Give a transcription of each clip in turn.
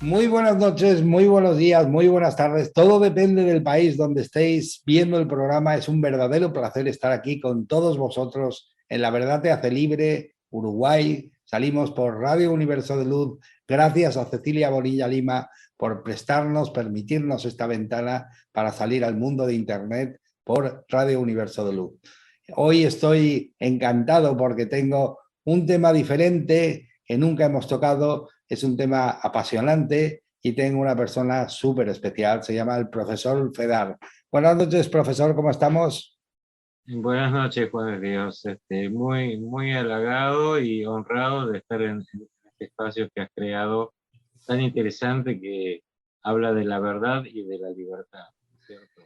Muy buenas noches, muy buenos días, muy buenas tardes. Todo depende del país donde estéis viendo el programa. Es un verdadero placer estar aquí con todos vosotros en La Verdad Te Hace Libre, Uruguay. Salimos por Radio Universo de Luz. Gracias a Cecilia Bonilla Lima por permitirnos esta ventana para salir al mundo de Internet por Radio Universo de Luz. Hoy estoy encantado porque tengo un tema diferente que nunca hemos tocado. Es un tema apasionante y tengo una persona súper especial. Se llama el profesor Fedar. Buenas noches, profesor, ¿cómo estamos? Buenas noches, Juan de Dios. Muy halagado y honrado de estar en este espacio que has creado, tan interesante, que habla de la verdad y de la libertad, ¿cierto?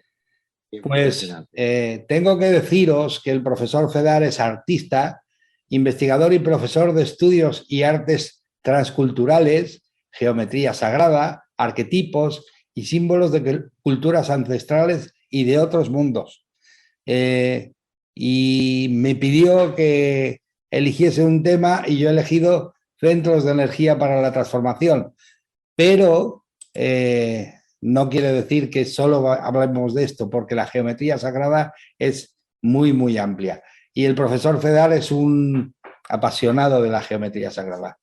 Qué Pues impresionante. tengo que deciros que el profesor Fedar es artista, investigador y profesor de estudios y artes transculturales, geometría sagrada, arquetipos y símbolos de culturas ancestrales y de otros mundos. Eh, y me pidió que eligiese un tema y yo he elegido centros de energía para la transformación, pero no quiere decir que solo hablemos de esto, porque la geometría sagrada es muy, muy amplia. Y el profesor Fedar es un apasionado de la geometría sagrada.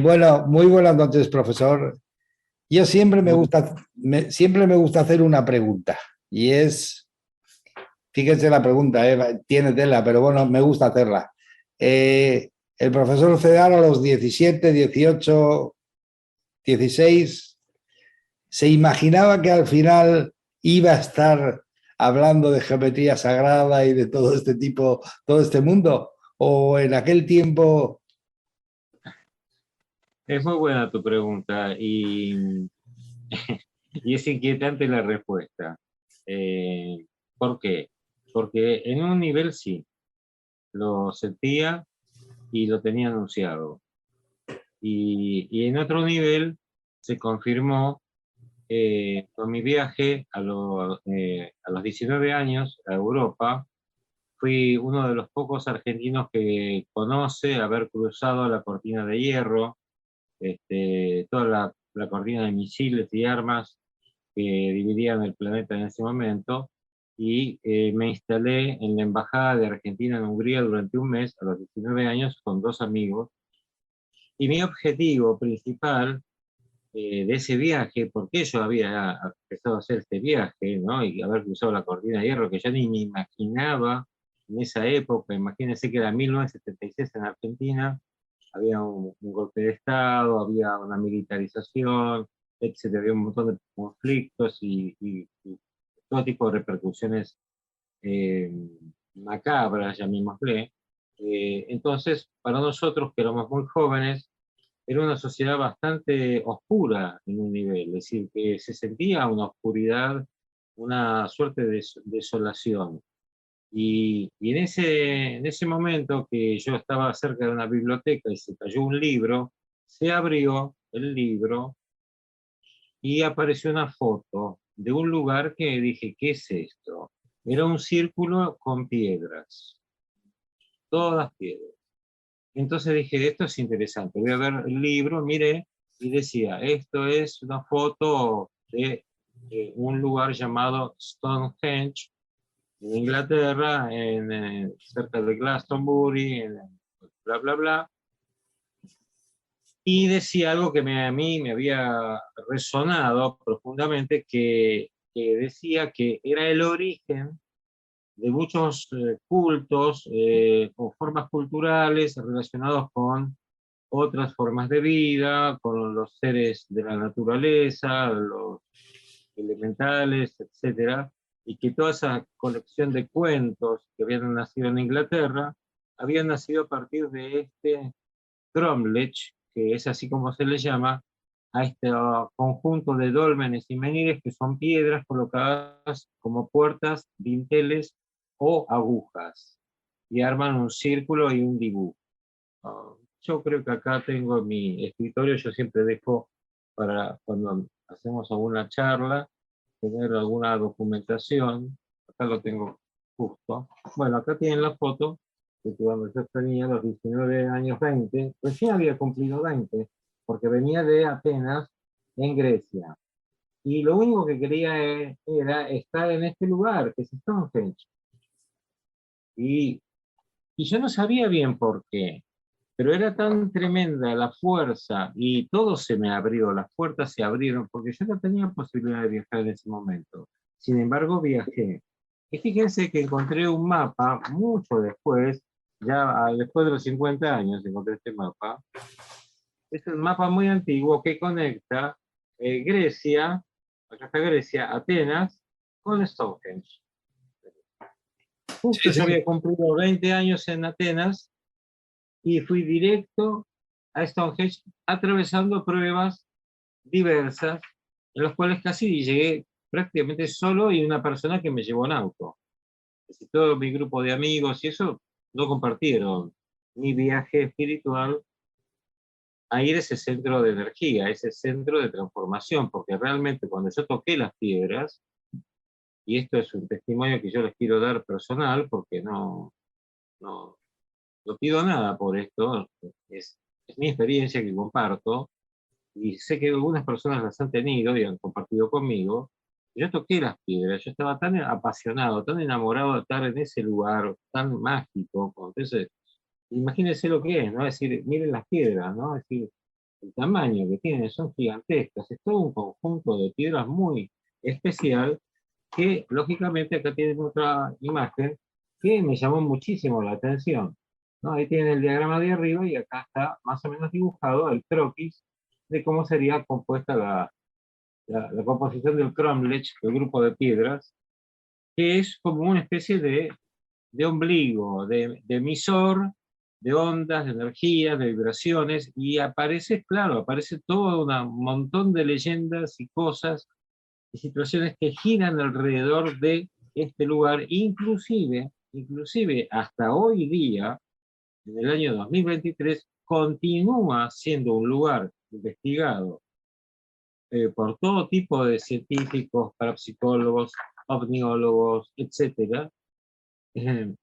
Bueno, muy buenas noches, profesor. Yo siempre me gusta hacer una pregunta, y es, fíjense la pregunta, tiene tela, pero bueno, me gusta hacerla. El profesor Fedar a los 17, 18, 16 se imaginaba que al final iba a estar hablando de geometría sagrada y de todo este tipo, todo este mundo, o en aquel tiempo. Es muy buena tu pregunta y es inquietante la respuesta. ¿Por qué? Porque en un nivel sí, lo sentía y lo tenía anunciado. Y en otro nivel se confirmó con mi viaje a los 19 años a Europa. Fui uno de los pocos argentinos que conoce haber cruzado la cortina de hierro, toda la cortina de misiles y armas que dividían el planeta en ese momento, y me instalé en la Embajada de Argentina en Hungría durante un mes, a los 19 años, con dos amigos. Y mi objetivo principal de ese viaje, porque yo había empezado a hacer este viaje, ¿no? Y haber cruzado la cortina de hierro, que yo ni me imaginaba en esa época. Imagínense que era 1976 en Argentina, había un golpe de Estado, había una militarización, etcétera, había un montón de conflictos y todo tipo de repercusiones eh, macabras, llamémosle. Entonces, para nosotros, que éramos muy jóvenes, era una sociedad bastante oscura en un nivel, es decir, que se sentía una oscuridad, una suerte de desolación. Y en ese momento que yo estaba cerca de una biblioteca y se cayó un libro, se abrió el libro y apareció una foto de un lugar que dije, ¿qué es esto? Era un círculo con piedras, todas piedras. Entonces dije, esto es interesante, voy a ver el libro, miré, y decía, esto es una foto de un lugar llamado Stonehenge, en Inglaterra, cerca de Glastonbury, bla, bla, bla. Y decía algo que a mí me había resonado profundamente, que decía que era el origen de muchos cultos o formas culturales relacionados con otras formas de vida, con los seres de la naturaleza, los elementales, etcétera, y que toda esa colección de cuentos que habían nacido en Inglaterra habían nacido a partir de este cromlech, que es así como se le llama a este conjunto de dólmenes y menires, que son piedras colocadas como puertas, dinteles o agujas, y arman un círculo y un dibujo. Yo creo que acá tengo mi escritorio. Yo siempre dejo para cuando hacemos alguna charla, tener alguna documentación. Acá lo tengo justo. Bueno, acá tienen la foto de que cuando yo tenía los 19 años, 20, recién había cumplido 20, porque venía de Atenas, en Grecia. Y lo único que quería era estar en este lugar, que es Stonehenge. Y, y yo no sabía bien por qué, pero era tan tremenda la fuerza y todo se me abrió, las puertas se abrieron, porque yo no tenía posibilidad de viajar en ese momento. Sin embargo, viajé. Y fíjense que encontré un mapa mucho después, ya después de los 50 años encontré este mapa. Es un mapa muy antiguo que conecta Grecia, acá está Grecia, Atenas, con Stonehenge. Justo Sí, yo sí. había cumplido 20 años en Atenas y fui directo a Stonehenge atravesando pruebas diversas, en las cuales casi llegué prácticamente solo y una persona que me llevó en auto. Es decir, todo mi grupo de amigos y eso no compartieron mi viaje espiritual a ir a ese centro de energía, a ese centro de transformación, porque realmente cuando yo toqué las piedras, y esto es un testimonio que yo les quiero dar personal, porque no, no pido nada por esto, es mi experiencia que comparto, y sé que algunas personas las han tenido y han compartido conmigo. Yo toqué las piedras, yo estaba tan apasionado, tan enamorado de estar en ese lugar tan mágico. Entonces, imagínense lo que es, ¿no? Es decir, miren las piedras, ¿no? Es decir, el tamaño que tienen son gigantescas, es todo un conjunto de piedras muy especial que, lógicamente, acá tienen otra imagen que me llamó muchísimo la atención, ¿no? Ahí tienen el diagrama de arriba y acá está más o menos dibujado el croquis de cómo sería compuesta la composición del cromlech, el grupo de piedras, que es como una especie de ombligo, de emisor, de ondas, de energía, de vibraciones, y aparece, claro, aparece todo un montón de leyendas y cosas y situaciones que giran alrededor de este lugar, inclusive hasta hoy día, en el año 2023, continúa siendo un lugar investigado por todo tipo de científicos, parapsicólogos, ovniólogos, etcétera, eh,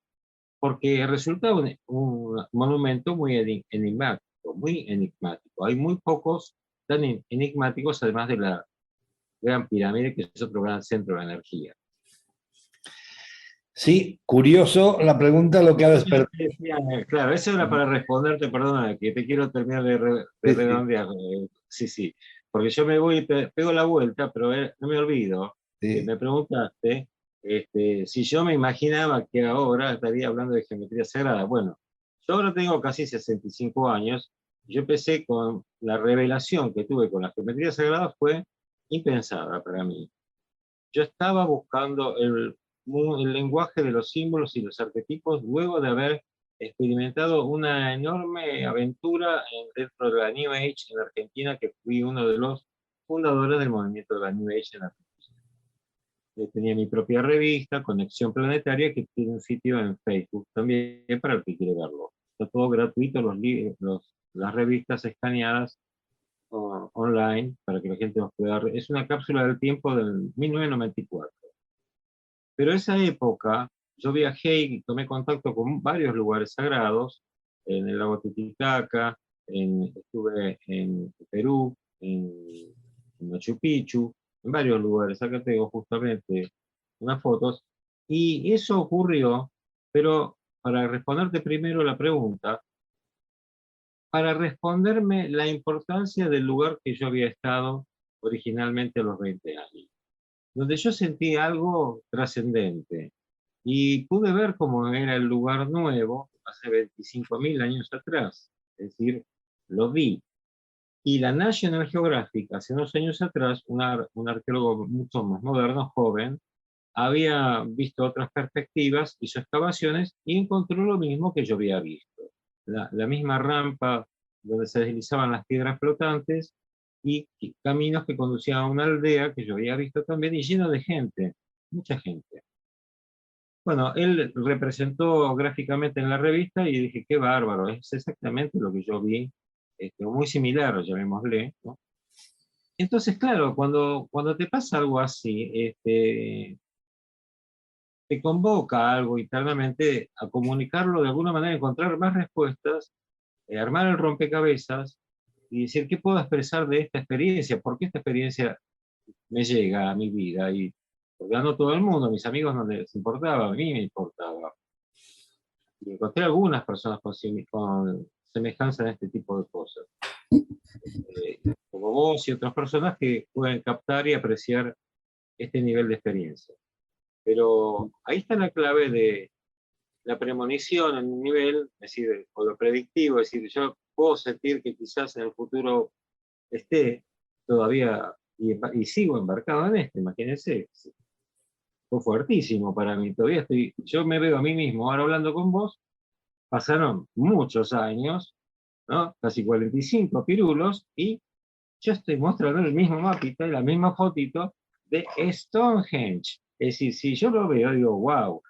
porque resulta un monumento muy enigmático, muy enigmático. Hay muy pocos tan enigmáticos, además de la Gran Pirámide, que es otro gran centro de energía. Sí, curioso la pregunta lo que ha despertado. Claro, eso era para responderte, perdona, que te quiero terminar de Sí, sí, redondear. Sí, sí, porque yo me voy y pego la vuelta, pero no me olvido que sí. me preguntaste si yo me imaginaba que ahora estaría hablando de geometría sagrada. Bueno, yo ahora tengo casi 65 años, y yo empecé con la revelación que tuve con la geometría sagrada, fue impensada para mí. Yo estaba buscando el lenguaje de los símbolos y los arquetipos luego de haber experimentado una enorme aventura dentro de la New Age en Argentina, que fui uno de los fundadores del movimiento de la New Age en Argentina. Tenía mi propia revista, Conexión Planetaria, que tiene un sitio en Facebook también para el que quiere verlo. Está todo gratuito, las revistas escaneadas online para que la gente nos pueda... Es una cápsula del tiempo del 1994. Pero esa época yo viajé y tomé contacto con varios lugares sagrados, en el lago Titicaca, estuve en Perú, en Machu Picchu, en varios lugares. Acá tengo justamente unas fotos. Y eso ocurrió, pero para responderte primero la pregunta, para responderme la importancia del lugar que yo había estado originalmente a los 20 años, donde yo sentí algo trascendente y pude ver cómo era el lugar nuevo hace 25.000 años atrás. Es decir, lo vi. Y la National Geographic, hace unos años atrás, un arqueólogo mucho más moderno, joven, había visto otras perspectivas, hizo excavaciones y encontró lo mismo que yo había visto. La misma rampa donde se deslizaban las piedras flotantes y caminos que conducían a una aldea que yo había visto también y lleno de gente, mucha gente. Bueno, él representó gráficamente en la revista y dije, qué bárbaro, es exactamente lo que yo vi, muy similar, llamémosle, ¿no? Entonces, claro, cuando te pasa algo así, te convoca algo internamente a comunicarlo de alguna manera, encontrar más respuestas, armar el rompecabezas y decir, ¿qué puedo expresar de esta experiencia? ¿Por qué esta experiencia me llega a mi vida? Y porque no todo el mundo, a mis amigos no les importaba, a mí me importaba. Y encontré algunas personas con semejanza en este tipo de cosas. Como vos y otras personas que pueden captar y apreciar este nivel de experiencia. Pero ahí está la clave de la premonición en un nivel, es decir, o lo predictivo, es decir, yo puedo sentir que quizás en el futuro esté todavía, y sigo embarcado en esto, imagínense, fue fuertísimo para mí, todavía estoy, yo me veo a mí mismo ahora hablando con vos, pasaron muchos años, ¿no? Casi 45 pirulos, y yo estoy mostrando el mismo mapita y la misma fotito de Stonehenge. Es decir, si yo lo veo, digo, wow,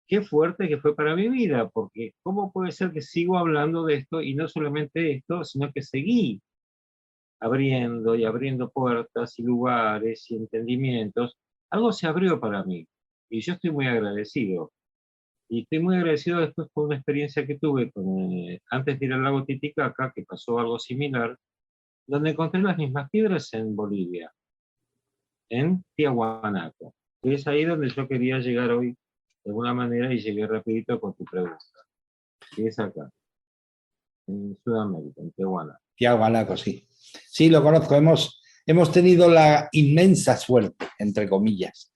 qué fuerte que fue para mi vida, porque ¿cómo puede ser que sigo hablando de esto y no solamente esto, sino que seguí abriendo y abriendo puertas y lugares y entendimientos? Algo se abrió para mí y yo estoy muy agradecido. Y estoy muy agradecido después por una experiencia que tuve antes de ir al lago Titicaca, que pasó algo similar, donde encontré las mismas piedras en Bolivia, en Tiahuanaco. Y es ahí donde yo quería llegar hoy, de alguna manera, y llegué rapidito con tu pregunta. Y es acá, en Sudamérica, en Tiahuanaco. Tiahuanaco, sí. Sí, lo conozco. Hemos tenido la inmensa suerte, entre comillas,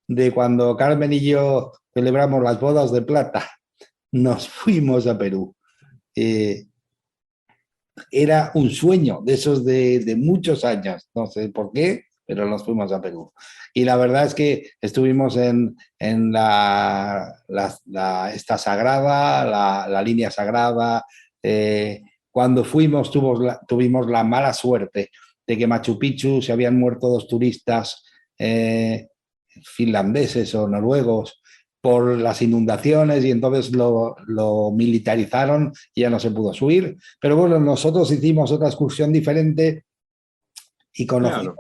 de cuando Carmen y yo celebramos las bodas de plata, nos fuimos a Perú. Era un sueño de esos de muchos años, no sé por qué, pero nos fuimos a Perú. Y la verdad es que estuvimos en esta sagrada, la línea sagrada. Cuando fuimos tuvimos la mala suerte de que Machu Picchu se habían muerto 2 turistas finlandeses o noruegos por las inundaciones y entonces lo militarizaron y ya no se pudo subir. Pero bueno, nosotros hicimos otra excursión diferente y Claro.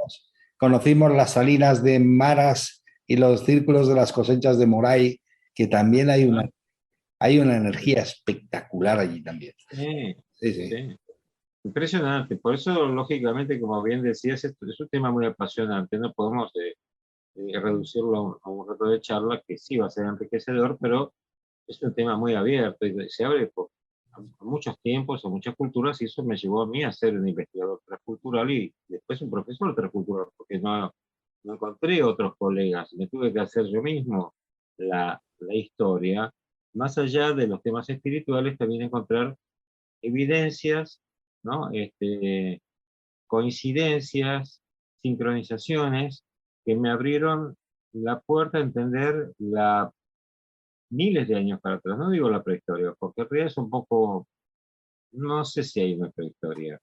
conocimos las salinas de Maras y los círculos de las cosechas de Moray, que también hay una energía espectacular allí también. Sí, Sí, sí. sí. Impresionante. Por eso, lógicamente, como bien decías, esto es un tema muy apasionante. No podemos reducirlo a un rato de charla que sí va a ser enriquecedor, pero es un tema muy abierto y se abre a muchos tiempos, a muchas culturas, y eso me llevó a mí a ser un investigador transcultural y después un profesor transcultural, porque no encontré otros colegas, me tuve que hacer yo mismo la historia. Más allá de los temas espirituales, también encontrar evidencias, ¿no? Coincidencias, sincronizaciones que me abrieron la puerta a entender miles de años para atrás. No digo la prehistoria, porque en realidad es un poco, no sé si hay una prehistoria.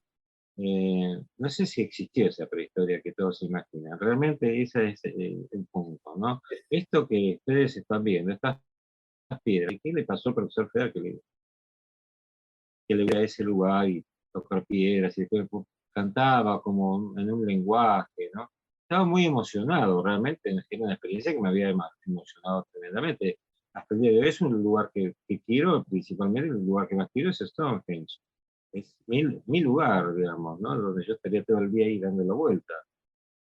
No sé si existió esa prehistoria que todos se imaginan. Realmente ese es el punto, ¿no? Esto que ustedes están viendo, estas piedras, ¿qué le pasó al profesor Federer que le veía ese lugar y tocar piedras y después cantaba como en un lenguaje, ¿no? Estaba muy emocionado, realmente, era una experiencia que me había emocionado tremendamente. Hasta el día de hoy es un lugar que quiero, principalmente el lugar que más quiero es Stonehenge. Es mi lugar, digamos, ¿no? Donde yo estaría todo el día ahí dando la vuelta.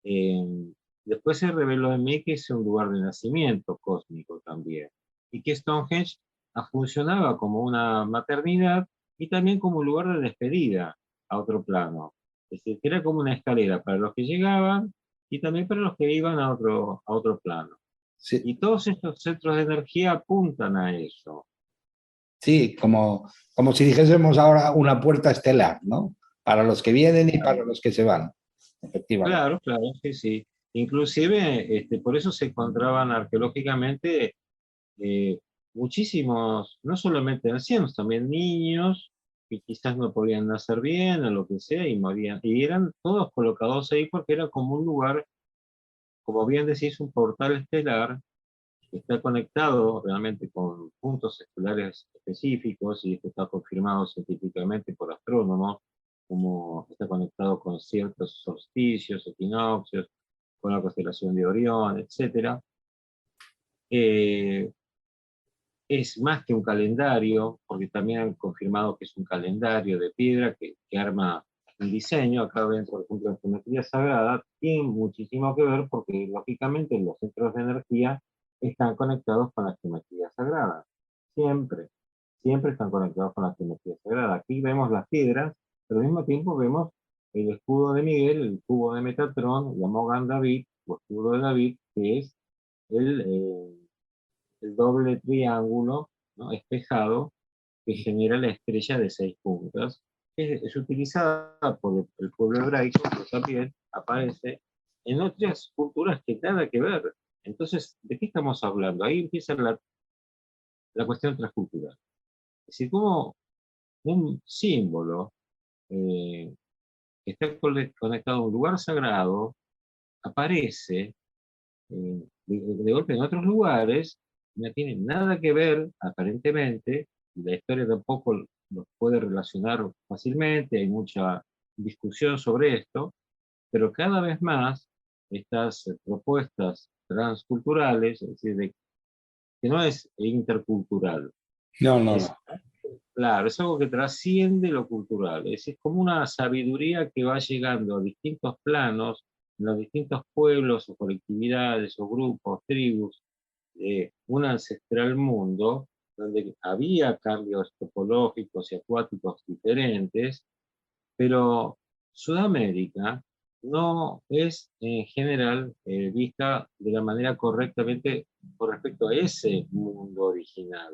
Eh, Después se reveló en mí que es un lugar de nacimiento cósmico también, y que Stonehenge funcionaba como una maternidad y también como un lugar de despedida a otro plano. Es decir, que era como una escalera para los que llegaban y también para los que iban a otro plano. Sí, Y todos estos centros de energía apuntan a eso. sí, como si dijésemos ahora una puerta estelar, ¿no? Para los que vienen y para Claro, los que se van, efectivamente. claro, claro, sí, sí. Inclusive, por eso se encontraban arqueológicamente eh, muchísimos, no solamente ancianos, también niños que quizás no podían nacer bien o lo que sea y morían. Y eran todos colocados ahí porque era como un lugar, como bien decís, un portal estelar que está conectado realmente con puntos estelares específicos, y esto está confirmado científicamente por astrónomos, como está conectado con ciertos solsticios, equinoccios, con la constelación de Orión, etc. Es más que un calendario, porque también han confirmado que es un calendario de piedra que arma el diseño, acá ven, por ejemplo, en geometría sagrada, tiene muchísimo que ver porque, lógicamente, los centros de energía están conectados con la geometría sagrada. Siempre, siempre están conectados con la geometría sagrada. Aquí vemos las piedras, pero al mismo tiempo vemos el escudo de Miguel, el cubo de Metatron, la Mogan David, o escudo de David, que es el doble triángulo, ¿no?, espejado, que genera la estrella de 6 puntas, que es utilizada por el pueblo hebraico, pero también aparece en otras culturas que nada que ver. Entonces, ¿de qué estamos hablando? Ahí empieza la cuestión transcultural. Es decir, como un símbolo que está conectado a un lugar sagrado aparece de golpe en otros lugares, no tiene nada que ver, aparentemente, y la historia tampoco los puede relacionar fácilmente, hay mucha discusión sobre esto, pero cada vez más estas propuestas transculturales, es decir, que no es intercultural, No, no, es, no. claro, es algo que trasciende lo cultural, es como una sabiduría que va llegando a distintos planos, en los distintos pueblos o colectividades o grupos, tribus, de un ancestral mundo donde había cambios topológicos y acuáticos diferentes, pero Sudamérica no es en general vista de la manera correctamente con respecto a ese mundo original,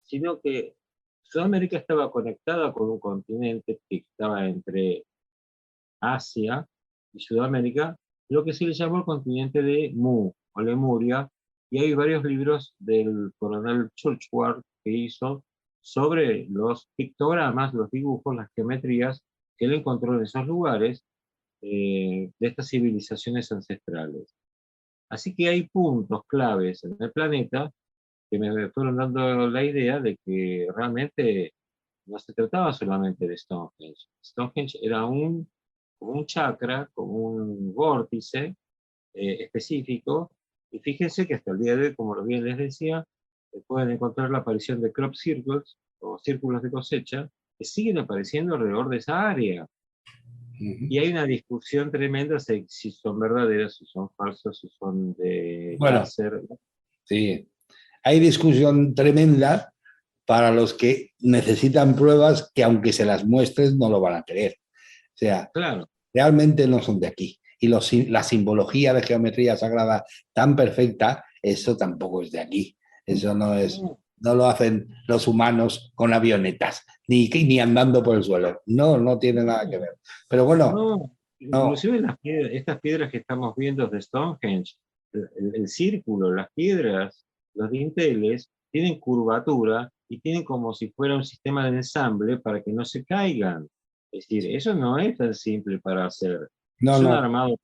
sino que Sudamérica estaba conectada con un continente que estaba entre Asia y Sudamérica, lo que se le llamó el continente de Mu, o Lemuria, y hay varios libros del coronel Churchward que hizo sobre los pictogramas, los dibujos, las geometrías que él encontró en esos lugares de estas civilizaciones ancestrales. Así que hay puntos claves en el planeta que me fueron dando la idea de que realmente no se trataba solamente de Stonehenge. Stonehenge era como un chakra, como un vórtice específico, y fíjense que hasta el día de hoy, como bien les decía, pueden encontrar la aparición de crop circles, o círculos de cosecha, que siguen apareciendo alrededor de esa área. Ujú. Y hay una discusión tremenda si son verdaderas, si son falsas, si son de Bueno, láser. sí. Hay discusión tremenda para los que necesitan pruebas que aunque se las muestres no lo van a creer. O sea, Claro. realmente no son de aquí. Y la simbología de geometría sagrada tan perfecta, eso tampoco es de aquí. Eso no es, no lo hacen los humanos con avionetas, ni andando por el suelo. No, no tiene nada que ver. Pero bueno, No, no. inclusive estas piedras que estamos viendo de Stonehenge, el círculo, las piedras, los dinteles, tienen curvatura y tienen como si fuera un sistema de ensamble para que no se caigan. Es decir, eso no es tan simple para hacer. No, Es un no. armado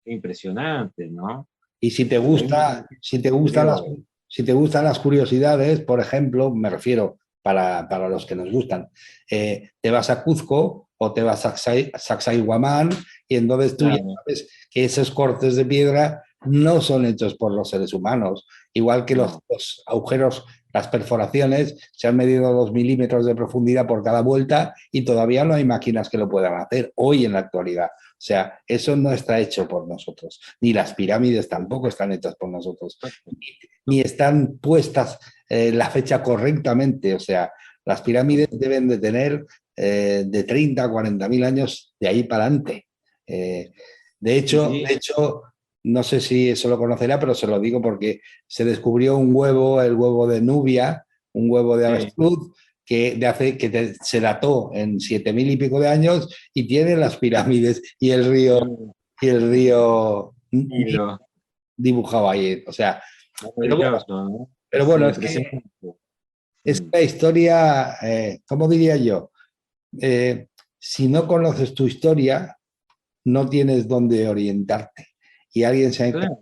impresionante, ¿no? Y si te Hay gusta, si te gustan interior. si te gustan las curiosidades, por ejemplo, me refiero para los que nos gustan, te vas a Cuzco o te vas a Sacsayhuamán y entonces tú ya Claro, sabes que esos cortes de piedra no son hechos por los seres humanos, igual que no. los agujeros, las perforaciones, se han medido 2 milímetros de profundidad por cada vuelta y todavía no hay máquinas que lo puedan hacer hoy en la actualidad. O sea, eso no está hecho por nosotros, ni las pirámides tampoco están hechas por nosotros, ni están puestas la fecha correctamente. O sea, las pirámides deben de tener de 30 a 40 mil años de ahí para adelante. Eh, Y, de hecho, no sé si eso lo conocerá, pero se lo digo porque se descubrió un huevo, el huevo de Nubia, un huevo de sí, avestruz, se dató en 7.000 y pico de años y tiene las pirámides sí, y el río Nilo, dibujado ahí. O sea, pero maravilloso, ¿no? pero Es bueno, impresionante. es Mm. que la historia, ¿cómo diría yo? Si no conoces tu historia, no tienes dónde orientarte. Y alguien se ha, Claro,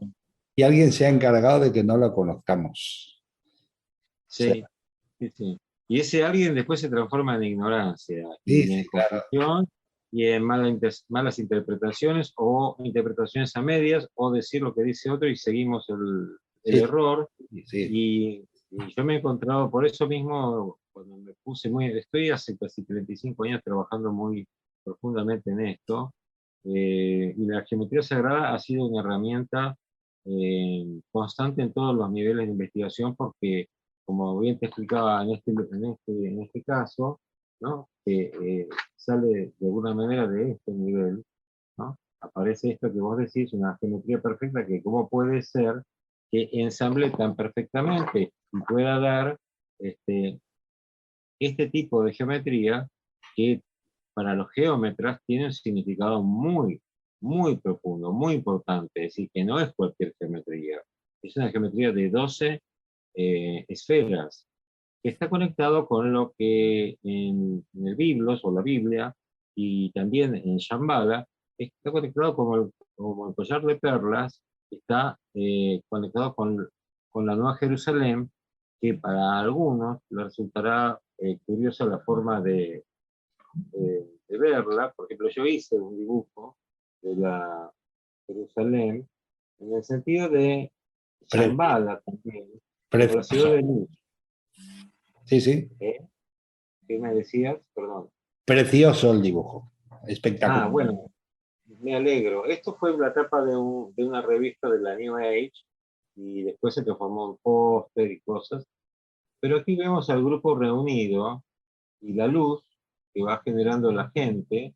y alguien se ha encargado de que no lo conozcamos. O sea, sí, sí, sí. Y ese alguien después se transforma en ignorancia sí, y en sí, claro. confusión y en malas interpretaciones o interpretaciones a medias o decir lo que dice otro y seguimos el Sí, error. sí, sí. Y yo me he encontrado por eso mismo, cuando me puse muy, estoy hace casi 35 años trabajando muy profundamente en esto, y la geometría sagrada ha sido una herramienta constante en todos los niveles de investigación, porque, como bien te explicaba en este caso, ¿no? Que sale de alguna manera de este nivel, ¿no? Aparece esto que vos decís, una geometría perfecta, que cómo puede ser que ensamble tan perfectamente y pueda dar este tipo de geometría que para los geómetras tiene un significado muy, muy profundo, muy importante. Es decir, que no es cualquier geometría. Es una geometría de 12 esferas, que está conectado con lo que en el Biblos o la Biblia, y también en Shambhala, está conectado como el collar de perlas, está conectado con la Nueva Jerusalén, que para algunos les resultará curiosa la forma de verla. Por ejemplo, yo hice un dibujo de la Jerusalén en el sentido de Pre- Shambhala también, como la ciudad precioso. de luz. Sí, sí. ¿Eh? ¿Qué me decías? Perdón. Precioso el dibujo. Ah, Espectacular. bueno, me alegro. Esto fue la tapa de una revista de la New Age, y después se transformó en póster y cosas. Pero aquí vemos al grupo reunido y la luz que va generando la gente.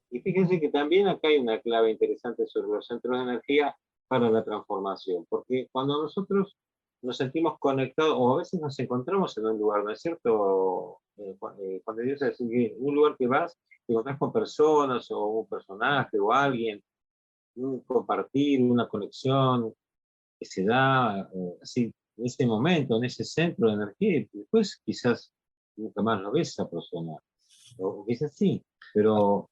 Y fíjense que también acá hay una clave interesante sobre los centros de energía para la transformación, porque cuando nosotros nos sentimos conectados, o a veces nos encontramos en un lugar, ¿no es cierto? Cuando Dios es un lugar que vas, te encontrás con personas, o un personaje, o alguien, un compartir, una conexión que se da así, en ese momento, en ese centro de energía, y después quizás nunca más lo ves a esa persona, o quizás sí, pero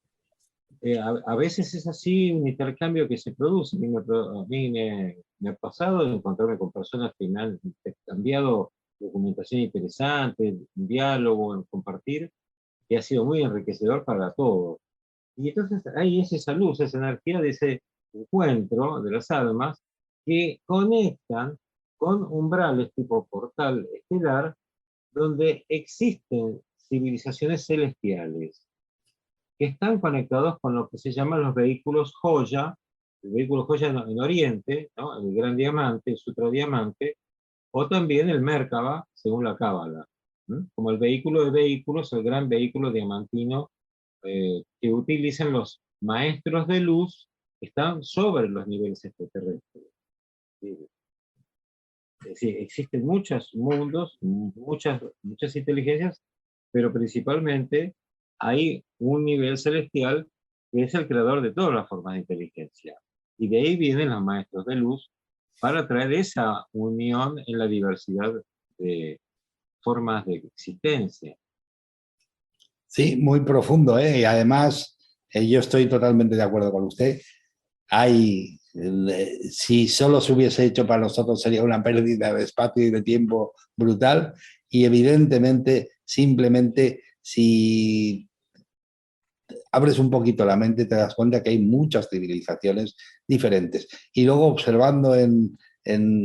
a veces es así un intercambio que se produce. A mí me ha pasado de encontrarme con personas que me han cambiado documentación interesante, un diálogo, en compartir, que ha sido muy enriquecedor para todos. Y entonces ahí es esa luz, esa energía de ese encuentro de las almas que conectan con umbrales tipo portal estelar, donde existen civilizaciones celestiales que están conectados con lo que se llaman los vehículos joya, el vehículo joya en Oriente, ¿no? El gran diamante, el sutra diamante, o también el Merkaba, según la Cábala, ¿no? Como el vehículo de vehículos, el gran vehículo diamantino que utilizan los maestros de luz que están sobre los niveles extraterrestres. ¿Sí? Es decir, existen muchos mundos, muchas inteligencias, pero principalmente hay un nivel celestial que es el creador de todas las formas de inteligencia. Y de ahí vienen los maestros de luz para traer esa unión en la diversidad de formas de existencia. Sí, muy profundo, ¿eh? Y además, yo estoy totalmente de acuerdo con usted. Si solo se hubiese hecho para nosotros sería una pérdida de espacio y de tiempo brutal. Y evidentemente, simplemente, si abres un poquito la mente, te das cuenta que hay muchas civilizaciones diferentes. Y luego observando en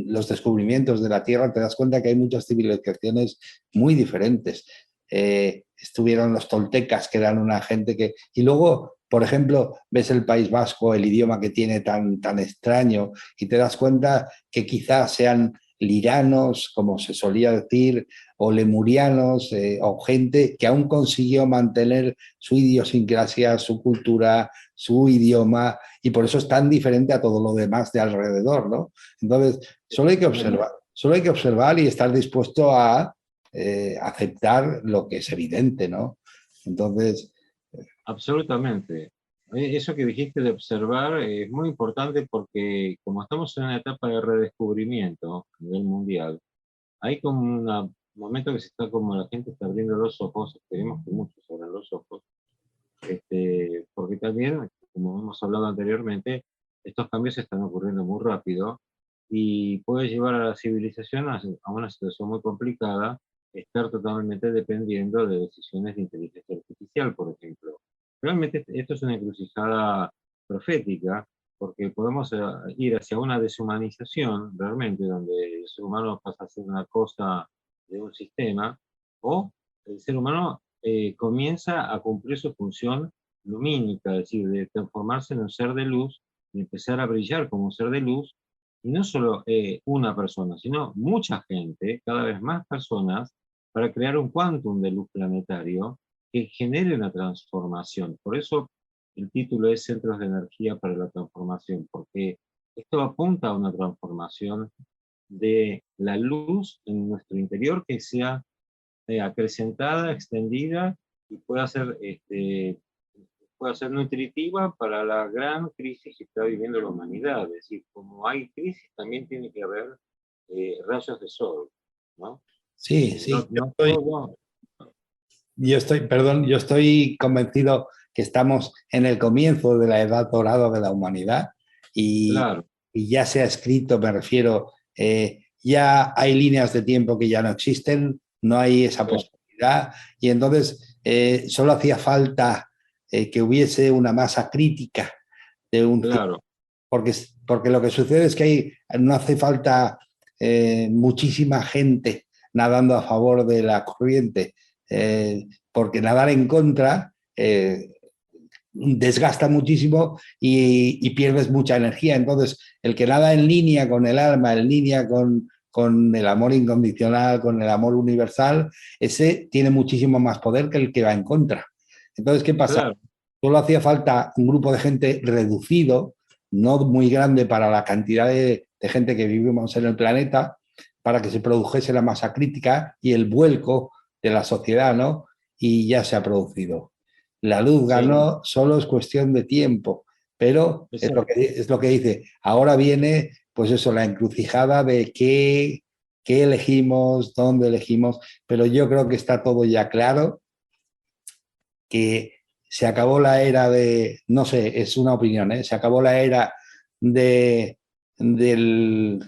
los descubrimientos de la Tierra, te das cuenta que hay muchas civilizaciones muy diferentes. Estuvieron los toltecas, que eran una gente que... Y luego, por ejemplo, ves el País Vasco, el idioma que tiene tan extraño, y te das cuenta que quizás sean liranos, como se solía decir, o lemurianos, o gente que aún consiguió mantener su idiosincrasia, su cultura, su idioma, y por eso es tan diferente a todo lo demás de alrededor, ¿no? Entonces, solo hay que observar y estar dispuesto a aceptar lo que es evidente, ¿no? Entonces, Absolutamente. Eso que dijiste de observar es muy importante, porque como estamos en una etapa de redescubrimiento a nivel mundial, hay como un momento que se está, como la gente está abriendo los ojos, esperemos que muchos abran los ojos, porque también, como hemos hablado anteriormente, estos cambios están ocurriendo muy rápido y puede llevar a la civilización a una situación muy complicada, estar totalmente dependiendo de decisiones de inteligencia artificial, por ejemplo. Realmente esto es una encrucijada profética, porque podemos ir hacia una deshumanización, realmente, donde el ser humano pasa a ser una cosa de un sistema, o el ser humano comienza a cumplir su función lumínica, es decir, de transformarse en un ser de luz y empezar a brillar como un ser de luz, y no solo una persona, sino mucha gente, cada vez más personas, para crear un quantum de luz planetario que genere una transformación. Por eso el título es Centros de Energía para la Transformación, porque esto apunta a una transformación de la luz en nuestro interior que sea acrecentada, extendida y pueda ser nutritiva para la gran crisis que está viviendo la humanidad. Es decir, como hay crisis, también tiene que haber rayos de sol, ¿no? Sí, sí, No todo, perdón, yo estoy convencido que estamos en el comienzo de la edad dorada de la humanidad y, claro, y ya se ha escrito, me refiero, ya hay líneas de tiempo que ya no existen, no hay esa claro, posibilidad y entonces solo hacía falta que hubiese una masa crítica de un claro, porque, porque lo que sucede es que no hace falta muchísima gente nadando a favor de la corriente, porque nadar en contra desgasta muchísimo y pierdes mucha energía. Entonces, el que nada en línea con el alma, en línea con el amor incondicional, con el amor universal, ese tiene muchísimo más poder que el que va en contra. Entonces, ¿qué pasa? claro, Solo hacía falta un grupo de gente reducido, no muy grande para la cantidad de gente que vivimos en el planeta, para que se produjese la masa crítica y el vuelco de la sociedad, ¿no? Y ya se ha producido. La luz sí, ganó, solo es cuestión de tiempo, pero exacto. es lo que dice. Ahora viene, pues eso, la encrucijada de qué elegimos, dónde elegimos, pero yo creo que está todo ya claro, que se acabó la era de, no sé, es una opinión, ¿eh? Se acabó la era de, de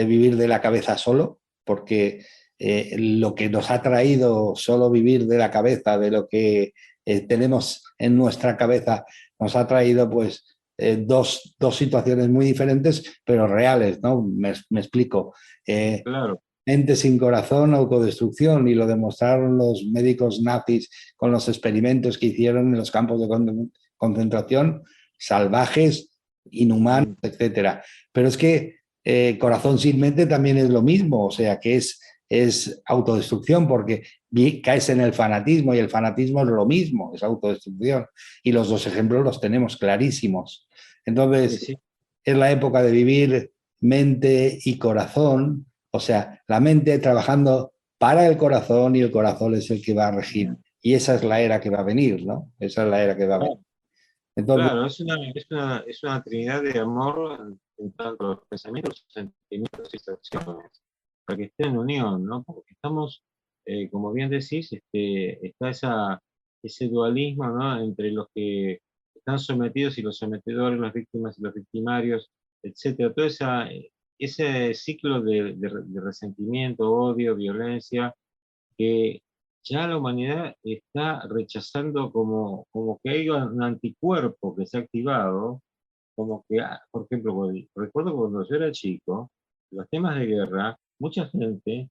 vivir de la cabeza solo, porque lo que nos ha traído solo vivir de la cabeza, de lo que tenemos en nuestra cabeza, nos ha traído pues dos situaciones muy diferentes, pero reales, ¿no? Me explico. Eh, Claro, Mente sin corazón, autodestrucción, y lo demostraron los médicos nazis con los experimentos que hicieron en los campos de concentración, salvajes, inhumanos, mm, etcétera. Pero es que corazón sin mente también es lo mismo, o sea que es autodestrucción porque caes en el fanatismo y el fanatismo es lo mismo, es autodestrucción. Y los dos ejemplos los tenemos clarísimos. sí, Entonces, sí, es la época de vivir mente y corazón, o sea, la mente trabajando para el corazón y el corazón es el que va a regir. Y esa es la era que va a venir, ¿no? Esa es la era que va a venir. claro, Entonces, claro, es una trinidad de amor en tanto los pensamientos, sentimientos y acciones, para que estén en unión, ¿no? Porque estamos, como bien decís, está ese dualismo, ¿no? Entre los que están sometidos y los sometedores, las víctimas y los victimarios, etcétera. Todo ese ciclo de resentimiento, odio, violencia, que ya la humanidad está rechazando como que hay un anticuerpo que se ha activado, como que, por ejemplo, recuerdo cuando yo era chico, los temas de guerra, mucha gente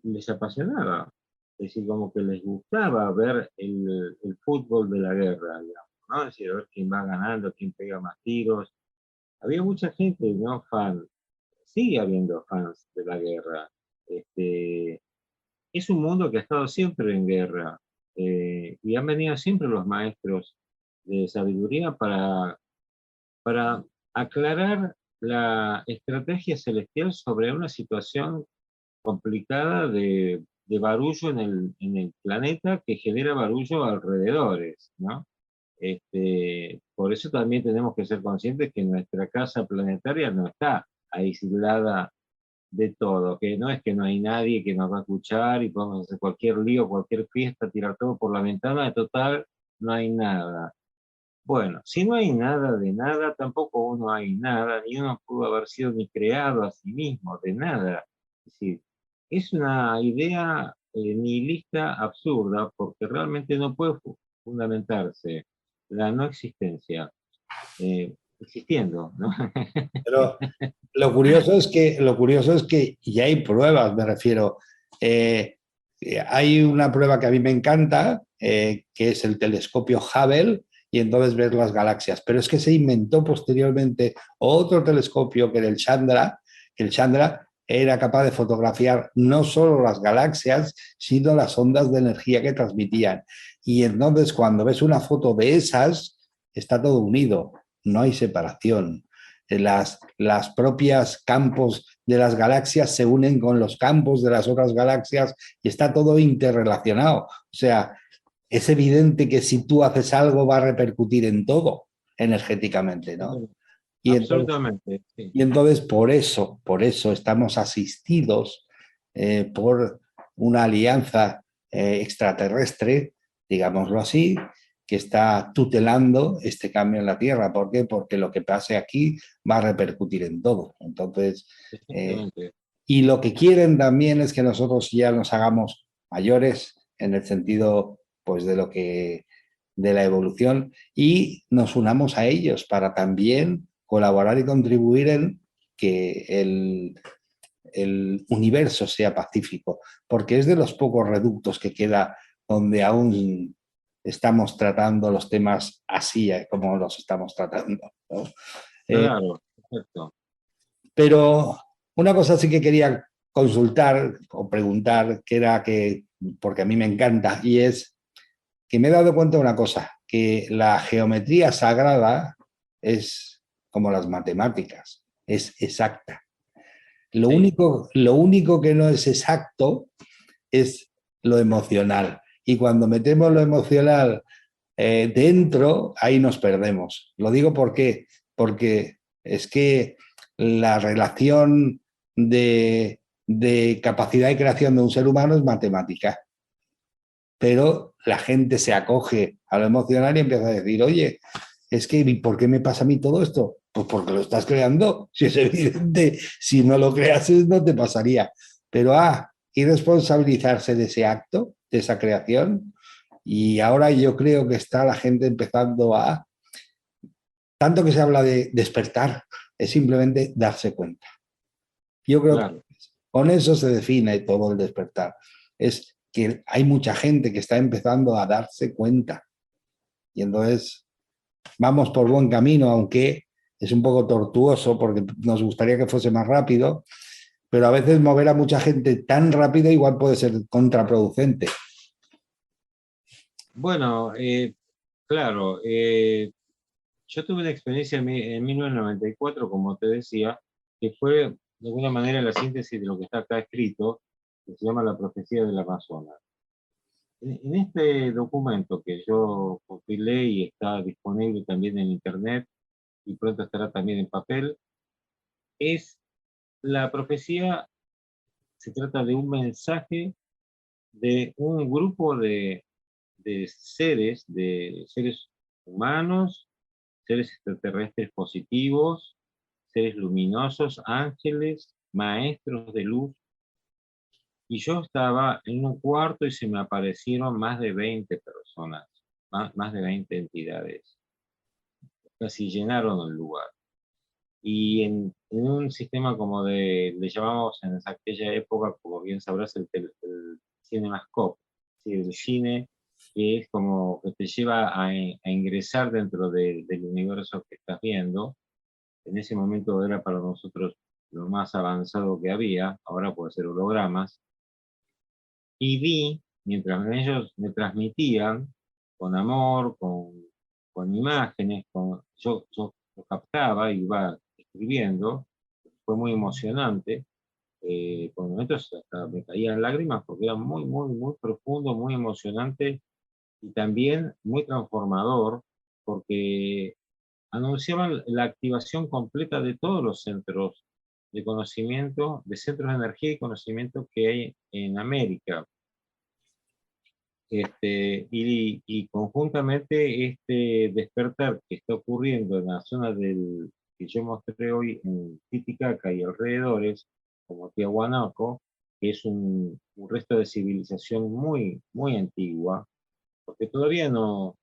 les apasionaba, es decir, como que les gustaba ver el fútbol de la guerra, digamos, ¿no? Es decir, a ver quién va ganando, quién pega más tiros. Había mucha gente, ¿no? Fan, sigue habiendo fans de la guerra. Este, es un mundo que ha estado siempre en guerra, y han venido siempre los maestros de sabiduría para aclarar la estrategia celestial sobre una situación complicada de barullo en el planeta que genera barullo alrededores, ¿no? Por eso también tenemos que ser conscientes que nuestra casa planetaria no está aislada de todo, que no es que no hay nadie que nos va a escuchar y podemos hacer cualquier lío, cualquier fiesta, tirar todo por la ventana, de total, no hay nada. Bueno, si no hay nada de nada, tampoco uno hay nada, ni uno pudo haber sido ni creado a sí mismo de nada. Es decir, es una idea nihilista absurda porque realmente no puede fundamentarse la no existencia existiendo, ¿no? pero lo curioso es que ya hay pruebas, me refiero. Eh, hay una prueba que a mí me encanta, que es el telescopio Hubble, y entonces ves las galaxias. Pero es que se inventó posteriormente otro telescopio que era el Chandra, que el Chandra era capaz de fotografiar no solo las galaxias, sino las ondas de energía que transmitían. Y entonces cuando ves una foto de esas, está todo unido, no hay separación. Las propias campos de las galaxias se unen con los campos de las otras galaxias y está todo interrelacionado. O sea, es evidente que si tú haces algo va a repercutir en todo energéticamente, ¿no? Y entonces, Absolutamente, sí. y entonces por eso estamos asistidos por una alianza extraterrestre, digámoslo así, que está tutelando este cambio en la Tierra. ¿Por qué? Porque lo que pase aquí va a repercutir en todo. Entonces, Exactamente. y lo que quieren también es que nosotros ya nos hagamos mayores en el sentido pues de lo que de la evolución y nos unamos a ellos para también colaborar y contribuir en que el universo sea pacífico, porque es de los pocos reductos que queda donde aún estamos tratando los temas así como los estamos tratando, ¿no? Claro, perfecto. Pero una cosa sí que quería consultar o preguntar, que era que, porque a mí me encanta, y es que me he dado cuenta de una cosa, que la geometría sagrada es como las matemáticas, es exacta. Sí, Lo único que no es exacto es lo emocional. Y cuando metemos lo emocional dentro, ahí nos perdemos. Lo digo porque es que la relación de capacidad de creación de un ser humano es matemática, pero la gente se acoge a lo emocional y empieza a decir, oye, es que ¿por qué me pasa a mí todo esto? Pues porque lo estás creando, si es evidente, si no lo creases no te pasaría. Pero y responsabilizarse de ese acto, de esa creación, y ahora yo creo que está la gente empezando tanto que se habla de despertar, es simplemente darse cuenta. Yo creo que claro. con eso se define todo el despertar. Es que hay mucha gente que está empezando a darse cuenta. Y entonces vamos por buen camino, aunque es un poco tortuoso porque nos gustaría que fuese más rápido, pero a veces mover a mucha gente tan rápido igual puede ser contraproducente. Bueno, claro, yo tuve una experiencia en 1994, como te decía, que fue de alguna manera la síntesis de lo que está acá escrito, que se llama La Profecía del Amazonas. En este documento que yo compilé y está disponible también en internet y pronto estará también en papel, es la profecía, se trata de un mensaje de un grupo de seres humanos, seres extraterrestres positivos, seres luminosos, ángeles, maestros de luz. Y yo estaba en un cuarto y se me aparecieron más de 20 personas, más de 20 entidades. Casi llenaron el lugar. Y en un sistema como le llamamos en aquella época, como bien sabrás, el CinemaScope, ¿sí? El cine que es como que te lleva a ingresar dentro del universo que estás viendo. En ese momento era para nosotros lo más avanzado que había, ahora puede ser hologramas. Y vi, mientras ellos me transmitían, con amor, con imágenes, yo lo captaba y iba escribiendo, fue muy emocionante. Por momentos hasta me caían lágrimas porque era muy, muy, muy profundo, muy emocionante y también muy transformador porque anunciaban la activación completa de todos los centros de conocimiento, de centros de energía y conocimiento que hay en América. Y conjuntamente este despertar que está ocurriendo en la zona que yo mostré hoy en Titicaca y alrededores, como Tiahuanaco, que es un resto de civilización muy, muy antigua, porque todavía no,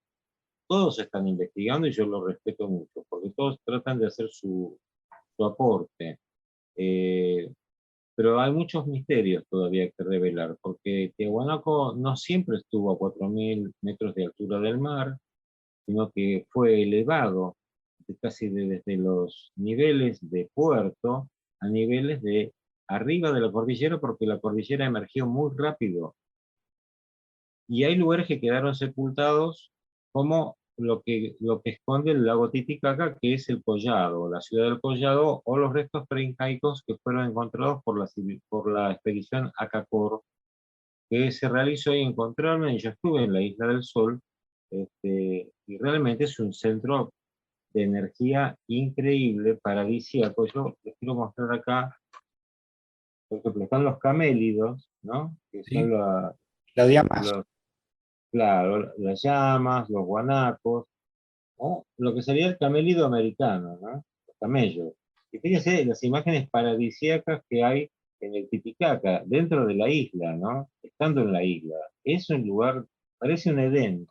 todos están investigando y yo lo respeto mucho, porque todos tratan de hacer su aporte. Eh, pero hay muchos misterios todavía que revelar, porque Tiahuanaco no siempre estuvo a 4.000 metros de altura del mar, sino que fue elevado casi desde los niveles de puerto a niveles de arriba de la cordillera, porque la cordillera emergió muy rápido. Y hay lugares que quedaron sepultados, como lo que esconde el lago Titicaca, que es el Collado, la ciudad del Collado, o los restos preincaicos que fueron encontrados por la expedición Acacor, que se realizó y encontraron, y yo estuve en la Isla del Sol, y realmente es un centro de energía increíble, paradisíaco. Yo les quiero mostrar acá, por ejemplo, están los camélidos, ¿no? Que son Sí, las llamas. los, claro, las llamas, los guanacos, o lo que sería el camélido americano, ¿no? Los camellos. Y fíjense las imágenes paradisíacas que hay en el Titicaca, dentro de la isla, ¿no? Estando en la isla. Es un lugar, parece un Edén.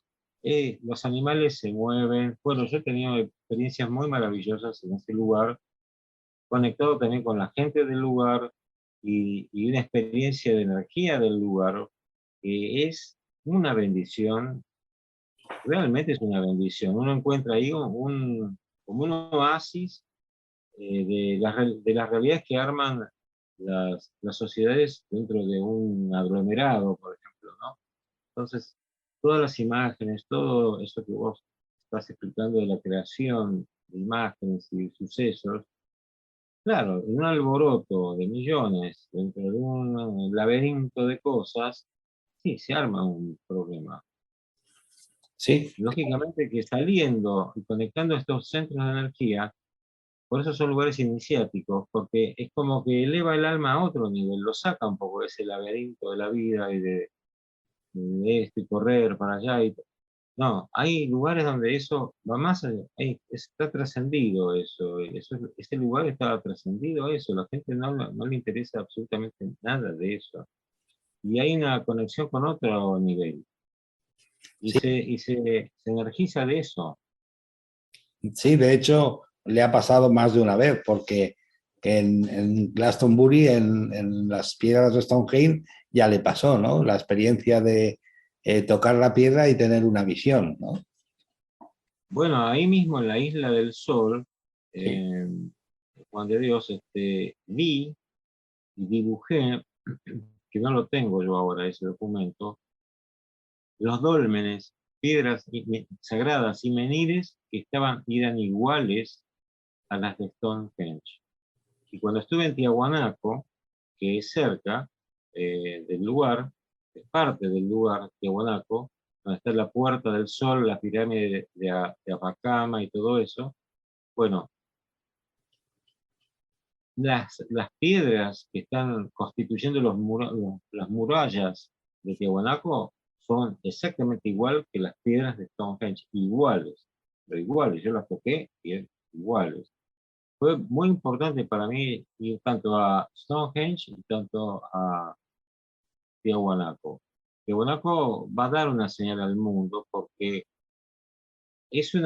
Los animales se mueven. Bueno, yo he tenido experiencias muy maravillosas en ese lugar, conectado también con la gente del lugar y una experiencia de energía del lugar que es una bendición, realmente es una bendición. Uno encuentra ahí como un oasis de las realidades que arman las sociedades dentro de un aglomerado, por ejemplo, ¿no? Entonces, todas las imágenes, todo eso que vos estás explicando de la creación de imágenes y sucesos, claro, en un alboroto de millones, dentro de un laberinto de cosas, sí, se arma un problema. Sí, Lógicamente que saliendo y conectando estos centros de energía, por eso son lugares iniciáticos, porque es como que eleva el alma a otro nivel, lo saca un poco de ese laberinto de la vida y de esto y correr para allá. No, hay lugares donde eso va más allá, está trascendido eso, ese lugar está trascendido eso, la gente no le interesa absolutamente nada de eso. Y hay una conexión con otro nivel, sí, se energiza de eso. sí, de hecho le ha pasado más de una vez, porque en Glastonbury, en las piedras de Stonehenge, ya le pasó, ¿no? La experiencia de tocar la piedra y tener una visión, ¿no? Bueno, ahí mismo en la Isla del Sol, Sí, eh, Juan de Dios, vi y dibujé, que no lo tengo yo ahora ese documento, los dólmenes, piedras sagradas y menires que eran iguales a las de Stonehenge. Y cuando estuve en Tiahuanaco, que es cerca del lugar, es parte del lugar, Tiahuanaco, donde está la Puerta del Sol, la pirámide de Apacama y todo eso, bueno, las piedras que están constituyendo las murallas de Tiahuanaco son exactamente igual que las piedras de Stonehenge, iguales, pero iguales, yo las toqué y es iguales. Fue muy importante para mí ir tanto a Stonehenge y tanto a Tiahuanaco. Tiahuanaco va a dar una señal al mundo porque es un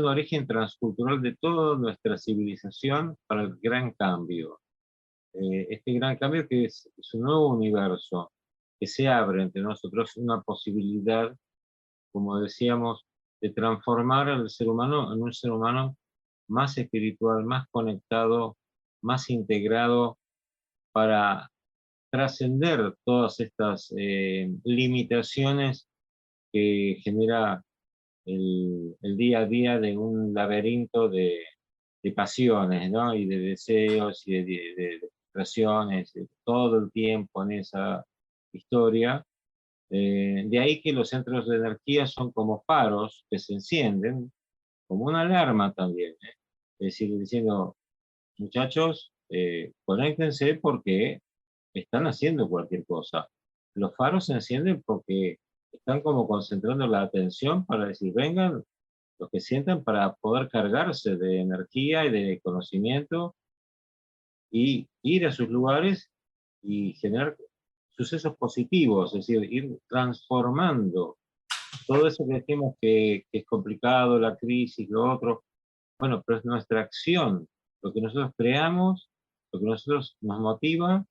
origen transcultural de toda nuestra civilización para el gran cambio. Este gran cambio que es un nuevo universo que se abre entre nosotros, una posibilidad, como decíamos, de transformar al ser humano en un ser humano más espiritual, más conectado, más integrado, para trascender todas estas limitaciones que genera el día a día de un laberinto de pasiones, ¿no? Y de deseos y de frustraciones, todo el tiempo en esa historia. De ahí que los centros de energía son como faros que se encienden, como una alarma también, ¿eh? Es decir, diciendo, muchachos, conéctense porque están haciendo cualquier cosa. Los faros se encienden porque están como concentrando la atención para decir, vengan los que sientan para poder cargarse de energía y de conocimiento y ir a sus lugares y generar sucesos positivos, es decir, ir transformando todo eso que decimos que es complicado, la crisis, lo otro. Bueno, pero es nuestra acción, lo que nosotros creamos, lo que nosotros nos motiva,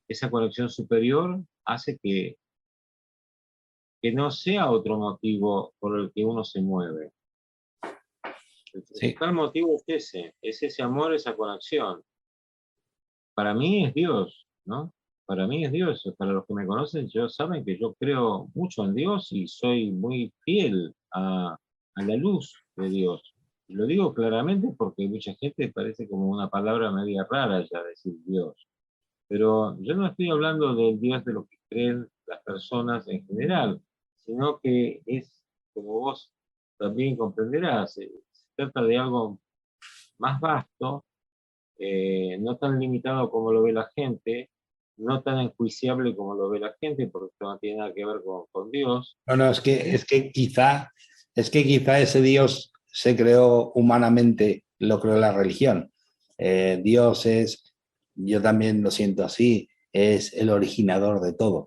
esa conexión superior hace que no sea otro motivo por el que uno se mueve. El Sí. principal motivo es ese amor, esa conexión. Para mí es Dios, ¿no? Para mí es Dios. Para los que me conocen, ellos saben que yo creo mucho en Dios y soy muy fiel a la luz de Dios. Y lo digo claramente porque mucha gente parece como una palabra media rara ya decir Dios. Pero yo no estoy hablando del Dios de lo que creen las personas en general, sino que es, como vos también comprenderás, se trata de algo más vasto, no tan limitado como lo ve la gente, no tan enjuiciable como lo ve la gente, porque esto no tiene nada que ver con Dios. No, no, es que quizá ese Dios se creó humanamente, lo creó la religión. Dios es, yo también lo siento así, es el originador de todo.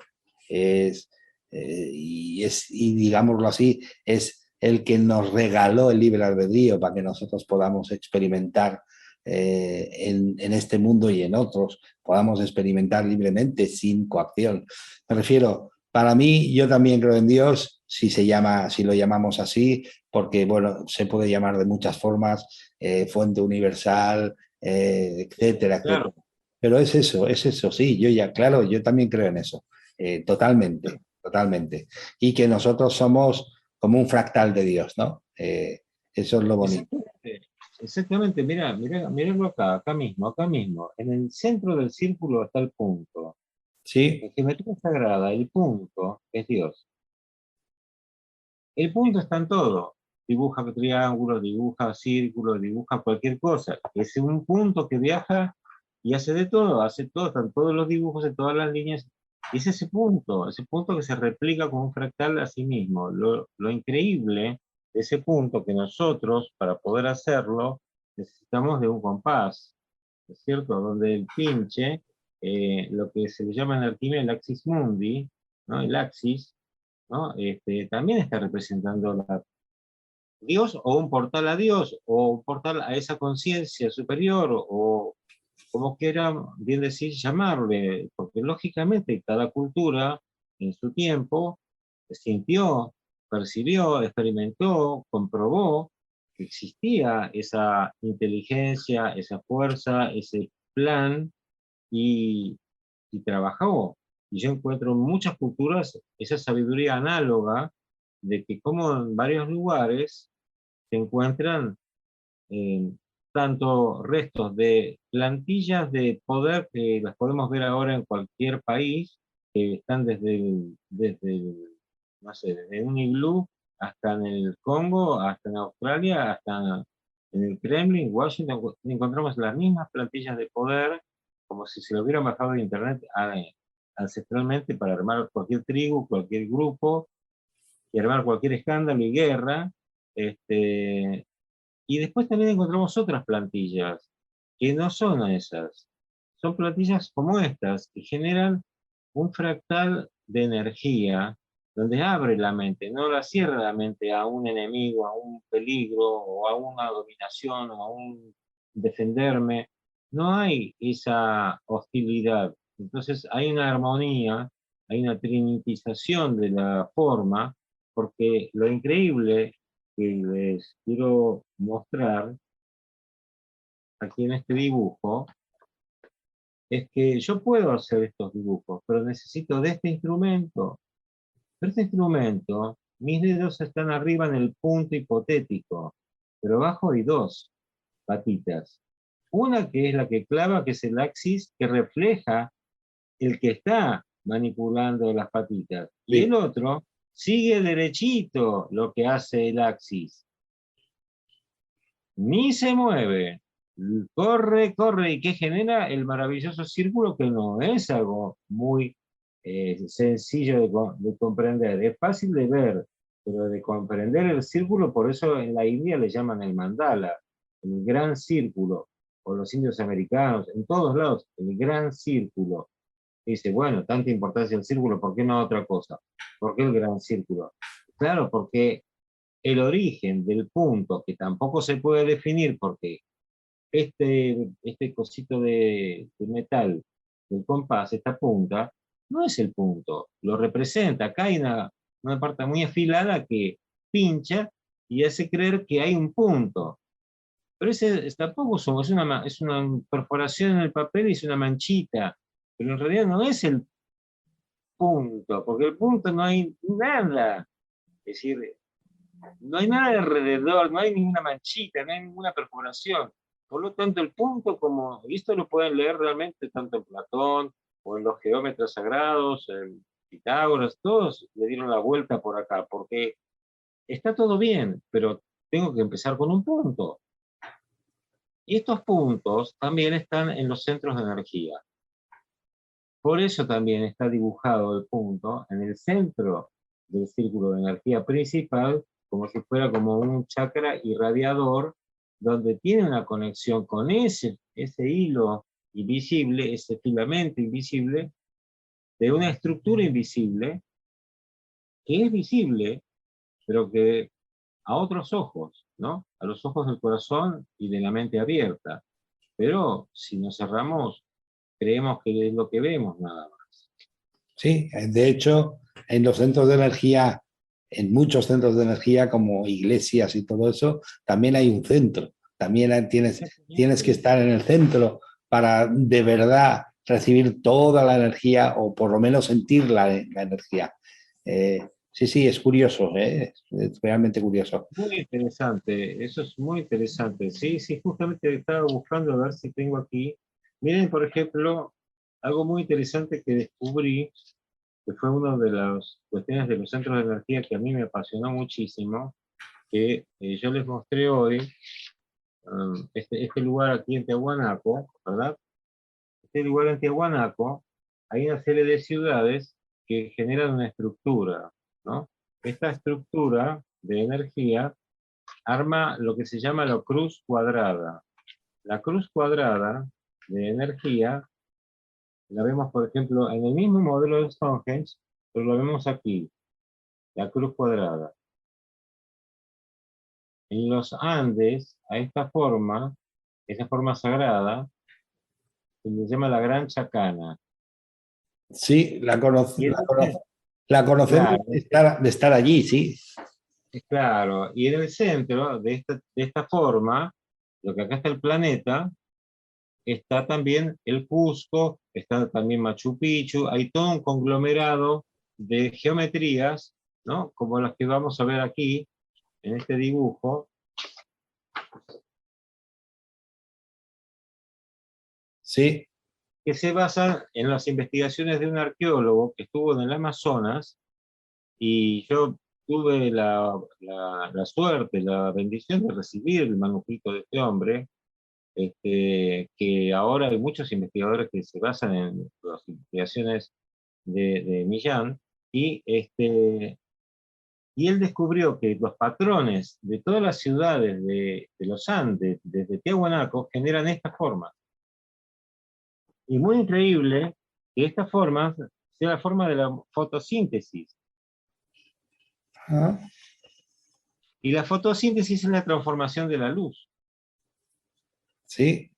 Es, y digámoslo así, es el que nos regaló el libre albedrío para que nosotros podamos experimentar en este mundo y en otros, podamos experimentar libremente sin coacción. Me refiero, para mí, yo también creo en Dios, si se llama, si lo llamamos así, porque bueno, se puede llamar de muchas formas, fuente universal, etcétera, etcétera. Claro, Pero es eso, sí, yo ya, claro, yo también creo en eso, totalmente, totalmente. Y que nosotros somos como un fractal de Dios, ¿no? Eso es lo bonito. exactamente. Exactamente, mira, mira, míralo acá, acá mismo. En el centro del círculo está el punto. Sí, En geometría sagrada, el punto es Dios. El punto está en todo. Dibuja triángulos, dibuja círculos, dibuja cualquier cosa. Es un punto que viaja y hace todo, están todos los dibujos en todas las líneas. Y es ese punto que se replica como un fractal a sí mismo. Lo increíble de ese punto que nosotros, para poder hacerlo, necesitamos de un compás, ¿no es cierto? Donde el pinche, lo que se le llama en Arquímedes el axis mundi, ¿no? El axis, ¿no? También está representando a Dios o un portal a Dios o un portal a esa conciencia superior o como quiera bien decir llamarle, porque lógicamente cada cultura en su tiempo sintió, percibió, experimentó, comprobó que existía esa inteligencia, esa fuerza, ese plan y, y trabajó. Y yo encuentro en muchas culturas esa sabiduría análoga de que como en varios lugares se encuentran eh, tanto restos de plantillas de poder que las podemos ver ahora en cualquier país, que están no sé, desde un iglú hasta en el Congo, hasta en Australia, hasta en el Kremlin, Washington, encontramos las mismas plantillas de poder, como si se lo hubieran bajado de internet ancestralmente para armar cualquier tribu, cualquier grupo, y armar cualquier escándalo y guerra. Este, y después también encontramos otras plantillas que no son esas. Son plantillas como estas, que generan un fractal de energía donde abre la mente, no la cierra la mente a un enemigo, a un peligro, o a una dominación, o a un defenderme. No hay esa hostilidad. Entonces hay una armonía, hay una trinitización de la forma, porque lo increíble que les quiero mostrar aquí en este dibujo es que yo puedo hacer estos dibujos, pero necesito de este instrumento. Pero este instrumento, mis dedos están arriba en el punto hipotético, pero abajo hay dos patitas. Una que es la que clava, que es el axis que refleja el que está manipulando las patitas. Y sí. el otro sigue derechito lo que hace el axis. Ni se mueve, corre, corre, y que genera el maravilloso círculo que no es algo muy sencillo de comprender, es fácil de ver, pero de comprender el círculo, por eso en la India le llaman el mandala, el gran círculo, o los indios americanos, en todos lados, el gran círculo. Dice, bueno, tanta importancia el círculo, ¿por qué no otra cosa? ¿Por qué el gran círculo? Claro, porque el origen del punto, que tampoco se puede definir porque este cosito de metal del compás, esta punta, no es el punto, lo representa. Acá hay una parte muy afilada que pincha y hace creer que hay un punto. Pero ese tampoco es una perforación en el papel y es una manchita, pero en realidad no es el punto, porque el punto no hay nada. Es decir, no hay nada alrededor, no hay ninguna manchita, no hay ninguna perforación. Por lo tanto, el punto, como, y esto lo pueden leer realmente tanto en Platón o en los geómetras sagrados, en Pitágoras, todos le dieron la vuelta por acá, porque está todo bien, pero tengo que empezar con un punto. Y estos puntos también están en los centros de energía. Por eso también está dibujado el punto en el centro del círculo de energía principal, como si fuera como un chakra irradiador, donde tiene una conexión con ese hilo invisible, ese filamento invisible, de una estructura invisible, que es visible, pero que a otros ojos, ¿no? A los ojos del corazón y de la mente abierta. Pero si nos cerramos, creemos que es lo que vemos nada más. Sí, de hecho, en los centros de energía, en muchos centros de energía como iglesias y todo eso, también hay un centro. También tienes que estar en el centro para de verdad recibir toda la energía o por lo menos sentir la energía. Sí, es curioso, es realmente curioso. Muy interesante, eso es muy interesante. Sí, sí, justamente estaba buscando a ver si tengo aquí. Miren, por ejemplo, algo muy interesante que descubrí, que fue una de las cuestiones de los centros de energía que a mí me apasionó muchísimo, que yo les mostré hoy, este lugar aquí en Tiahuanaco, ¿verdad? Este lugar en Tiahuanaco, hay una serie de ciudades que generan una estructura, ¿no? Esta estructura de energía arma lo que se llama la cruz cuadrada. La cruz cuadrada de energía la vemos, por ejemplo, en el mismo modelo de Stonehenge, pero lo vemos aquí, la cruz cuadrada. En los Andes, a esa forma sagrada, se le llama la Gran Chacana. Sí, Y la conocemos claro, de estar allí, sí. claro, y en el centro de esta forma, lo que acá está el planeta, está también el Cusco, está también Machu Picchu, hay todo un conglomerado de geometrías, ¿no? Como las que vamos a ver aquí, en este dibujo, Sí, que se basan en las investigaciones de un arqueólogo que estuvo en el Amazonas, y yo tuve la suerte, la bendición de recibir el manuscrito de este hombre, que ahora hay muchos investigadores que se basan en las investigaciones de Millán, y él descubrió que los patrones de todas las ciudades de los Andes, desde Tiahuanaco, generan estas formas. Y muy increíble que esta forma sea la forma de la fotosíntesis. ah, Y la fotosíntesis es la transformación de la luz. sí,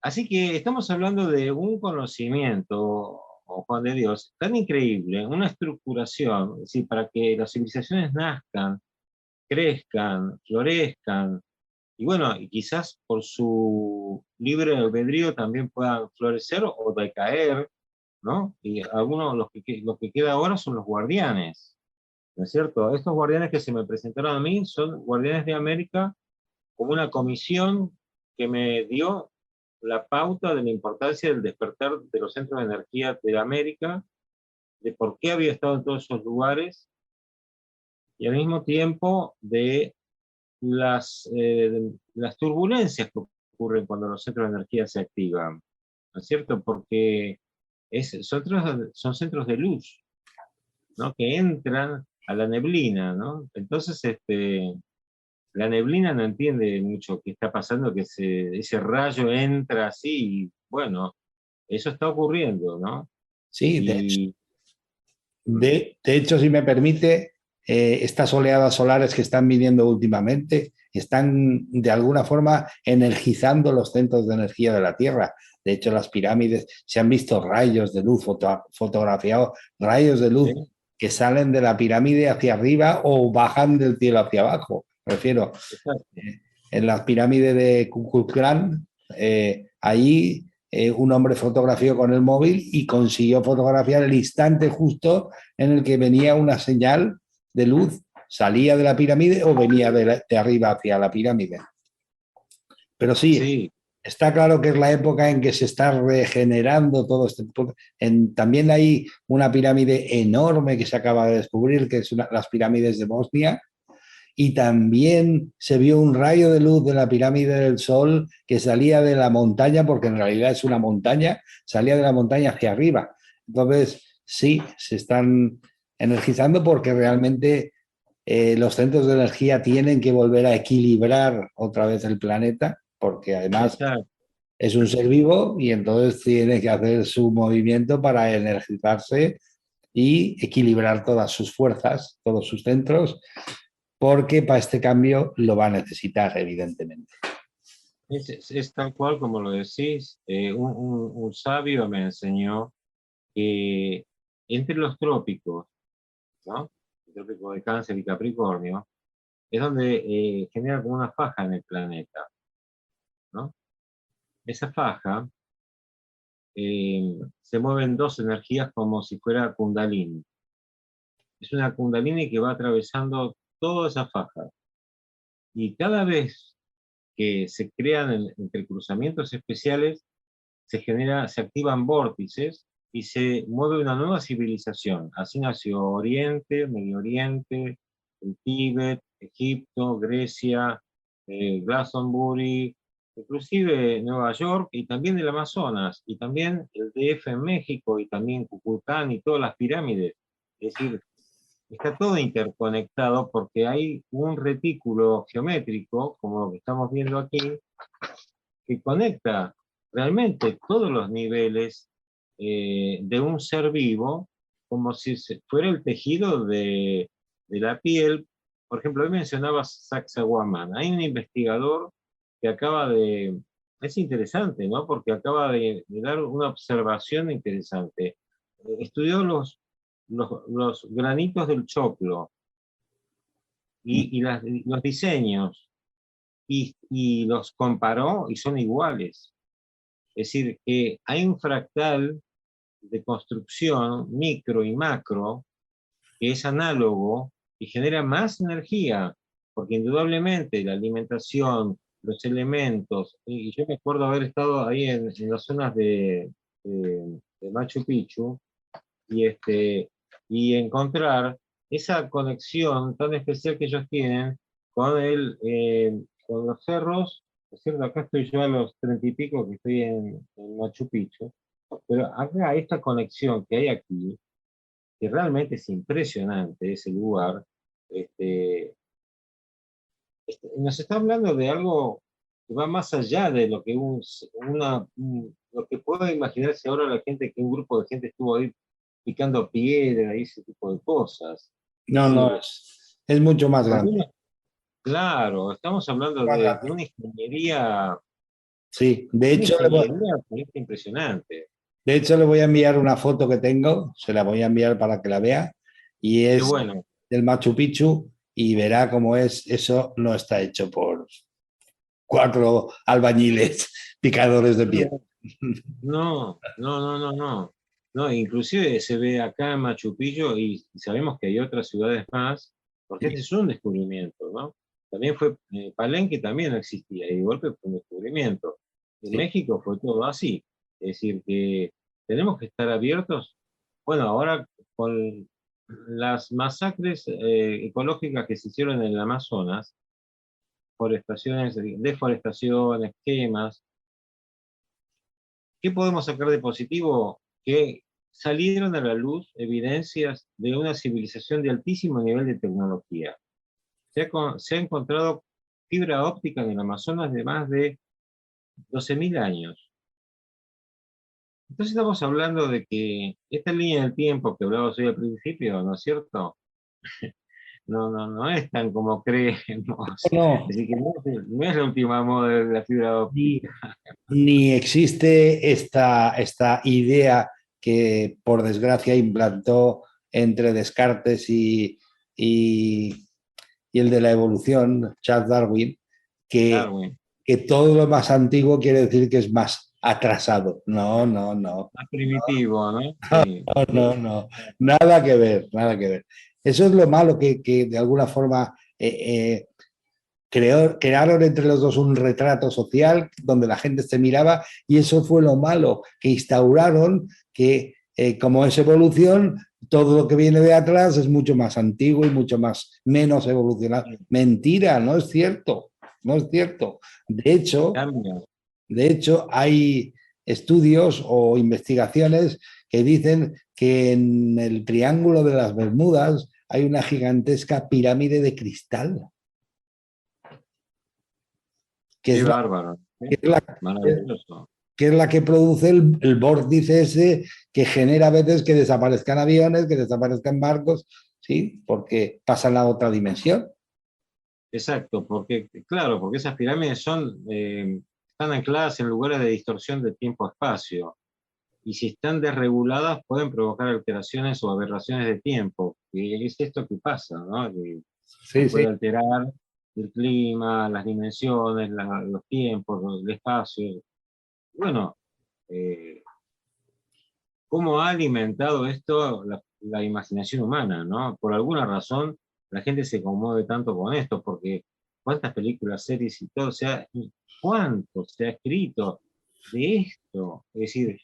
Así que estamos hablando de un conocimiento, oh Juan de Dios, tan increíble, una estructuración, es decir, para que las civilizaciones nazcan, crezcan, florezcan, y bueno, y quizás por su libre albedrío también puedan florecer o decaer, ¿no? Y algunos, los que queda ahora son los guardianes, ¿no es cierto? Estos guardianes que se me presentaron a mí son guardianes de América, como una comisión que me dio la pauta de la importancia del despertar de los centros de energía de América, de por qué había estado en todos esos lugares, y al mismo tiempo de las turbulencias que ocurren cuando los centros de energía se activan, ¿no es cierto? Porque son centros de luz, ¿no? Que entran a la neblina, ¿no? Entonces, la neblina no entiende mucho qué está pasando, que ese rayo entra así, y bueno, eso está ocurriendo, ¿no? sí. Y De hecho, si me permite, estas oleadas solares que están viniendo últimamente están de alguna forma energizando los centros de energía de la Tierra. De hecho, las pirámides se han visto rayos de luz, fotografiados rayos de luz ¿sí? que salen de la pirámide hacia arriba o bajan del cielo hacia abajo. Me refiero, exacto. en las pirámides de Kukulcán, ahí un hombre fotografió con el móvil y consiguió fotografiar el instante justo en el que venía una señal de luz, salía de la pirámide o venía de arriba hacia la pirámide. Pero sí, Sí, está claro que es la época en que se está regenerando todo este. También hay una pirámide enorme que se acaba de descubrir, que es las pirámides de Bosnia, y también se vio un rayo de luz de la pirámide del Sol que salía de la montaña, porque en realidad es una montaña, salía de la montaña hacia arriba. Entonces, sí, se están energizando porque realmente los centros de energía tienen que volver a equilibrar otra vez el planeta, porque además exacto. es un ser vivo y entonces tiene que hacer su movimiento para energizarse y equilibrar todas sus fuerzas, todos sus centros, porque para este cambio lo va a necesitar, evidentemente. Es tal cual como lo decís. Un sabio me enseñó que entre los trópicos, ¿no? El trópico de Cáncer y Capricornio, es donde genera como una faja en el planeta, ¿no? Esa faja se mueven dos energías como si fuera Kundalini. Es una Kundalini que va atravesando toda esa faja. Y cada vez que se crean entrecruzamientos especiales, se activan vórtices y se mueve una nueva civilización. Así nació Oriente, Medio Oriente, el Tíbet, Egipto, Grecia, Glastonbury, inclusive Nueva York y también el Amazonas, y también el DF en México, y también Cuculcán y todas las pirámides. Es decir, está todo interconectado porque hay un retículo geométrico, como lo que estamos viendo aquí, que conecta realmente todos los niveles de un ser vivo, como si fuera el tejido de la piel. Por ejemplo, hoy mencionaba Sacsayhuamán. Hay un investigador que acaba de... Es interesante, ¿no? Porque acaba de dar una observación interesante. Estudió los granitos del choclo y los diseños y los comparó y son iguales. Es decir, que hay un fractal de construcción micro y macro que es análogo y genera más energía, porque indudablemente la alimentación, los elementos, y yo me acuerdo haber estado ahí en las zonas de Machu Picchu, y encontrar esa conexión tan especial que ellos tienen con los cerros. Es cierto, acá estoy yo a los 30 y pico que estoy en Machu Picchu, pero acá esta conexión que hay aquí, que realmente es impresionante ese lugar, este, nos está hablando de algo que va más allá de lo que lo que puede imaginarse ahora la gente, que un grupo de gente estuvo ahí picando piedra y ese tipo de cosas. Es No, no, decir, es mucho más cuando grande. claro, estamos hablando Más de grande. de Sí, una ingeniería impresionante. de hecho le voy a enviar una foto que tengo, se la voy a enviar para que la vea, y Qué es bueno. del Machu Picchu y verá cómo es, eso no está hecho por cuatro albañiles picadores de piedra. No, no, no, no, no. No, inclusive se ve acá en Machu Picchu y sabemos que hay otras ciudades más, porque este es un descubrimiento, ¿no? También fue, Palenque también no existía, y de golpe fue un descubrimiento. En Sí. México fue todo así. Es decir, que tenemos que estar abiertos. Bueno, ahora con las masacres ecológicas que se hicieron en el Amazonas, deforestaciones, quemas, ¿qué podemos sacar de positivo? Que salieron a la luz evidencias de una civilización de altísimo nivel de tecnología. Se ha encontrado fibra óptica en el Amazonas de más de 12.000 años. Entonces estamos hablando de que esta línea del tiempo que hablabas hoy al principio, ¿no es cierto? No es tan como creemos. No, Es decir, que no es la última moda de la fibra ni, óptica. ni existe esta idea que por desgracia implantó entre Descartes y el de la evolución, Charles Darwin, que, Darwin, que todo lo más antiguo quiere decir que es más atrasado. No, no, no. más primitivo, ¿no? Sí, No, no, no, nada que ver, nada que ver. Eso es lo malo que de alguna forma crearon entre los dos un retrato social donde la gente se miraba y eso fue lo malo, que instauraron que como es evolución, todo lo que viene de atrás es mucho más antiguo y mucho más menos evolucionado. sí, Mentira, no es cierto, no es cierto. cambia. De hecho, hay estudios o investigaciones que dicen que en el Triángulo de las Bermudas hay una gigantesca pirámide de cristal, que Qué es la bárbaro, ¿sí? que, es la, Maravilloso. que, es la que produce el vórtice ese que genera a veces que desaparezcan aviones, que desaparezcan barcos, ¿sí? Porque pasan a otra dimensión. Exacto, porque, claro, porque esas pirámides están ancladas en lugares de distorsión de tiempo-espacio. Y si están desreguladas pueden provocar alteraciones o aberraciones de tiempo, que es esto que pasa, ¿no? Que se Sí, sí. puede alterar el clima, las dimensiones, los tiempos, el espacio. Bueno, eh, ¿cómo ha alimentado esto la imaginación humana, ¿no? Por alguna razón la gente se conmueve tanto con esto, porque cuántas películas, series y todo, cuánto se ha escrito de esto. Es decir,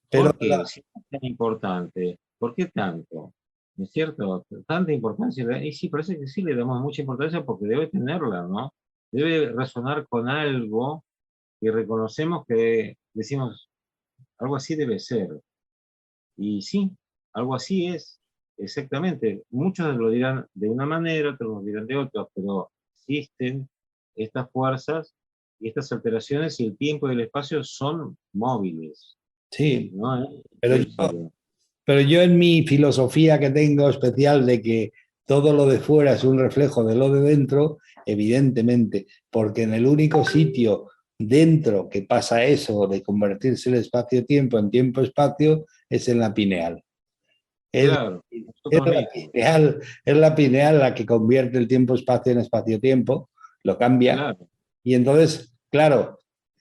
Pero ¿por qué? Si es tan importante, ¿por qué tanto? ¿No es cierto? Tanta importancia. Y sí, parece que sí le damos mucha importancia porque debe tenerla, ¿no? Debe resonar con algo y reconocemos que decimos, algo así debe ser. Y sí, algo así es, exactamente. Muchos lo dirán de una manera, otros lo dirán de otra, pero existen estas fuerzas y estas alteraciones y el tiempo y el espacio son móviles, sí, ¿no? pero yo, Rígido. Pero yo en mi filosofía que tengo especial de que todo lo de fuera es un reflejo de lo de dentro, evidentemente, porque en el único sitio dentro que pasa eso de convertirse el espacio-tiempo en tiempo-espacio es en la pineal. Es, Claro, es nosotros la mismos, pineal, es la pineal la que convierte el tiempo-espacio en espacio-tiempo, lo cambia. claro, Y entonces, claro,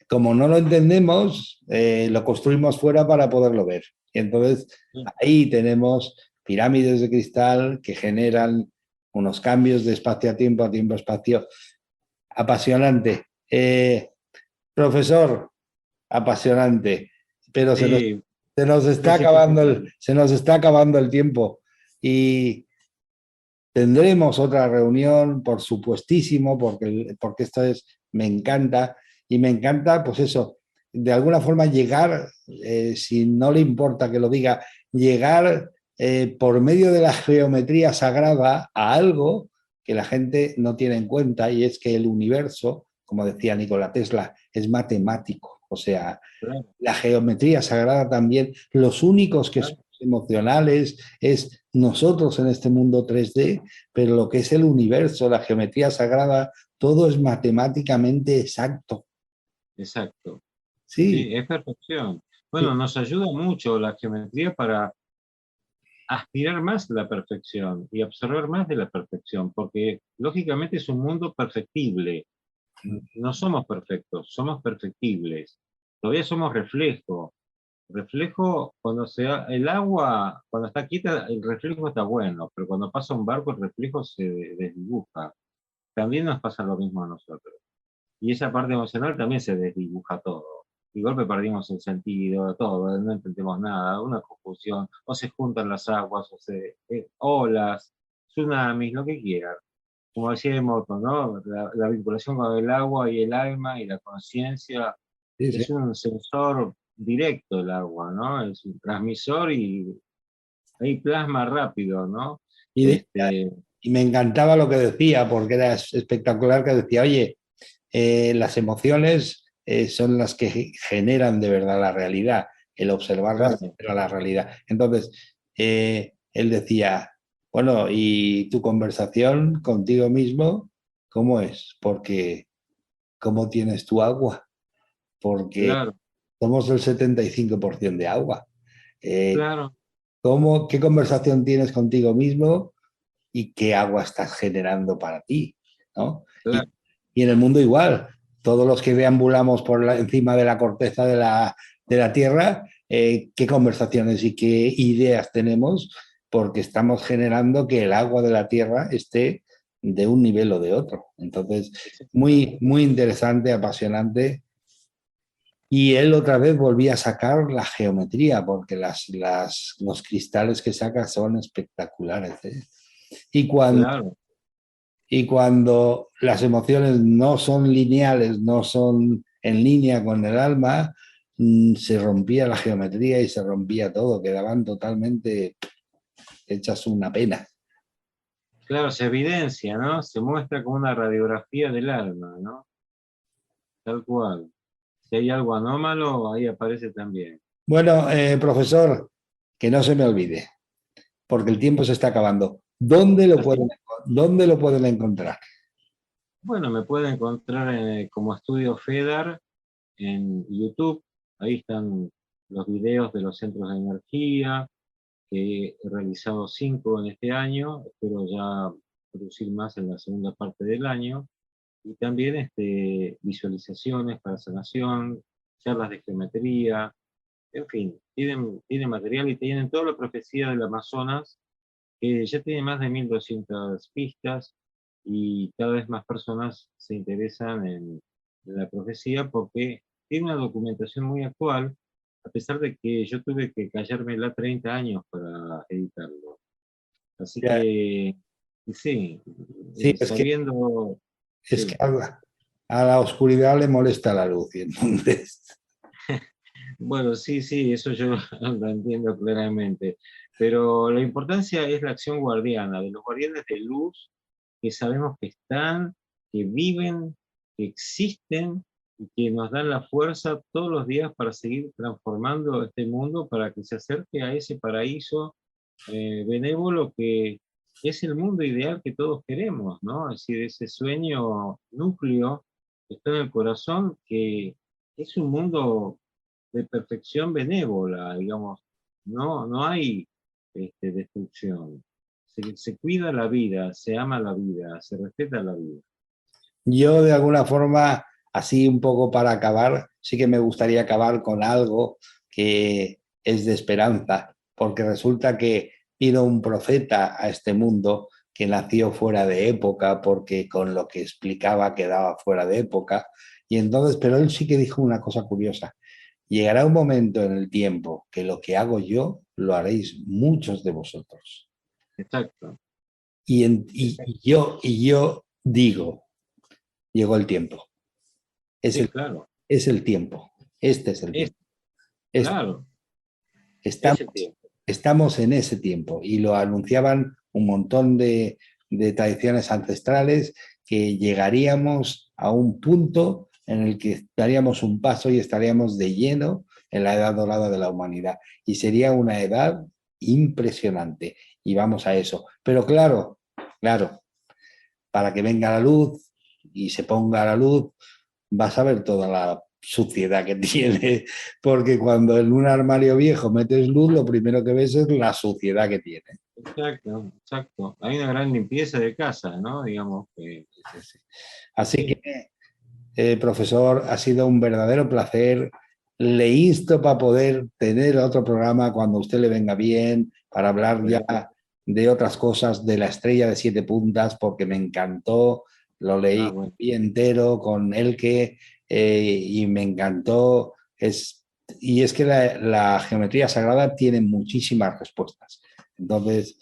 como no lo entendemos, lo construimos fuera para poderlo ver. Y entonces sí, ahí tenemos pirámides de cristal que generan unos cambios de espacio a tiempo, espacio. Apasionante. Profesor, apasionante. Pero sí, se nos está casi que acabando se nos está acabando el tiempo. Y tendremos otra reunión, por supuestísimo, porque esto me encanta y me encanta, pues eso, de alguna forma llegar, si no le importa que lo diga, llegar por medio de la geometría sagrada a algo que la gente no tiene en cuenta y es que el universo, como decía Nikola Tesla, es matemático. O sea, claro, la geometría sagrada también, los únicos que claro, somos emocionales es nosotros en este mundo 3D, pero lo que es el universo, la geometría sagrada, todo es matemáticamente exacto. exacto. Sí, Sí, es perfección. sí, Bueno, nos ayuda mucho la geometría para aspirar más a la perfección y absorber más de la perfección, porque lógicamente es un mundo perfectible. No somos perfectos, somos perfectibles. Todavía somos reflejo. Reflejo, el agua, cuando está quieta, el reflejo está bueno, pero cuando pasa un barco, el reflejo se desdibuja. También nos pasa lo mismo a nosotros. Y esa parte emocional también se desdibuja todo. Y de golpe perdimos el sentido, todo, no entendemos nada, una confusión, o se juntan las aguas, olas, tsunamis, lo que quieran. Como decía Emoto, ¿no? La vinculación con el agua y el alma y la conciencia sí, sí. es un sensor directo el agua, ¿no? Es un transmisor y ahí plasma rápido, ¿no? Y, Este, y me encantaba lo que decía, porque era espectacular que decía, oye, las emociones son las que generan de verdad la realidad, el observarlas claro, genera la realidad. Entonces, él decía, bueno, ¿y tu conversación contigo mismo cómo es? Porque, ¿cómo tienes tu agua? Porque claro, somos el 75% de agua. Eh, claro, ¿Qué conversación tienes contigo mismo y qué agua estás generando para ti? ¿No? Claro, Y en el mundo igual, todos los que deambulamos encima de la corteza de la Tierra, qué conversaciones y qué ideas tenemos, porque estamos generando que el agua de la Tierra esté de un nivel o de otro. Entonces, muy, muy interesante, apasionante. Y él otra vez volvía a sacar la geometría, porque los cristales que saca son espectaculares, ¿eh? Y cuando, claro. y cuando las emociones no son lineales, no son en línea con el alma, se rompía la geometría y se rompía todo, quedaban totalmente hechas una pena. Claro, se evidencia, ¿no? Se muestra como una radiografía del alma, ¿no? Tal cual. Si hay algo anómalo, ahí aparece también. Bueno, profesor, que no se me olvide, porque el tiempo se está acabando. Así, ¿Dónde lo pueden encontrar? bueno, me pueden encontrar como Estudio FEDAR en YouTube. Ahí están los videos de los centros de energía, que he realizado 5 en este año. Espero ya producir más en la segunda parte del año. Y también visualizaciones para sanación, charlas de geometría, en fin, tienen material y tienen toda la profecía del Amazonas, que ya tiene más de 1200 pistas y cada vez más personas se interesan en la profecía porque tiene una documentación muy actual, a pesar de que yo tuve que callármela 30 años para editarlo. Así Ya, que, sí, sí, sabiendo, es que sí. a la oscuridad le molesta la luz y entonces, Bueno, sí, sí, eso yo lo entiendo claramente. Pero la importancia es la acción guardiana, de los guardianes de luz que sabemos que están, que viven, que existen y que nos dan la fuerza todos los días para seguir transformando este mundo para que se acerque a ese paraíso benévolo que es el mundo ideal que todos queremos, ¿no? Es decir, ese sueño núcleo que está en el corazón, que es un mundo de perfección benévola, digamos. No hay destrucción. Se cuida la vida, se ama la vida, se respeta la vida. yo de alguna forma, así un poco para acabar, sí que me gustaría acabar con algo que es de esperanza, porque resulta que vino un profeta a este mundo que nació fuera de época, porque con lo que explicaba quedaba fuera de época, y entonces, pero él sí que dijo una cosa curiosa: llegará un momento en el tiempo que lo que hago yo lo haréis muchos de vosotros. Exacto. Y yo digo, llegó el tiempo. Es Sí, el, claro. es el tiempo. Este es el Es, tiempo. Es- claro, estamos, es el tiempo. estamos en ese tiempo y lo anunciaban un montón de tradiciones ancestrales, que llegaríamos a un punto en el que daríamos un paso y estaríamos de lleno en la edad dorada de la humanidad. Y sería una edad impresionante. Y vamos a eso. Pero claro, claro, para que venga la luz y se ponga la luz, vas a ver toda la suciedad que tiene, porque cuando en un armario viejo metes luz, lo primero que ves es la suciedad que tiene. Exacto, exacto. Hay una gran limpieza de casa, ¿no? Digamos que Sí, sí. Así sí, que, profesor, ha sido un verdadero placer. Le insto para poder tener otro programa cuando a usted le venga bien, para hablar ya bueno, de otras cosas, de la estrella de 7 puntas, porque me encantó, lo ah, leí bueno, entero con Elke, y me encantó. Y es que la geometría sagrada tiene muchísimas respuestas. Entonces,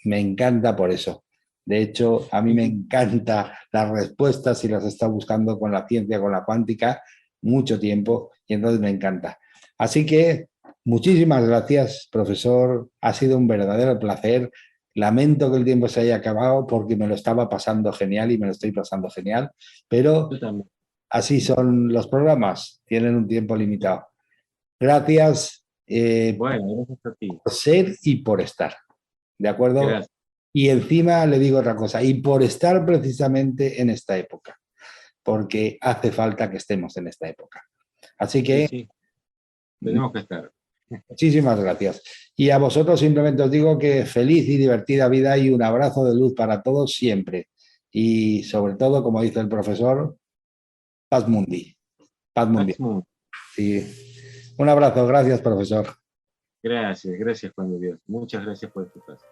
me encanta por eso. De hecho, a mí me encanta las respuestas y las está buscando con la ciencia, con la cuántica, mucho tiempo, y entonces me encanta. Así que muchísimas gracias, profesor. Ha sido un verdadero placer. Lamento que el tiempo se haya acabado porque me lo estaba pasando genial y me lo estoy pasando genial, pero yo también. así son los programas, tienen un tiempo limitado. Gracias, Bueno, gracias a ti. por ser y por estar, ¿de acuerdo? Gracias. Y encima le digo otra cosa, y por estar precisamente en esta época, porque hace falta que estemos en esta época. Así Sí, que sí, tenemos que estar. Muchísimas gracias. Y a vosotros simplemente os digo que feliz y divertida vida y un abrazo de luz para todos siempre. Y sobre todo, como dice el profesor, paz mundi, paz mundial. Máximo, Sí. Un abrazo, gracias, profesor. gracias, gracias Juan de Dios. Muchas gracias por tu caso.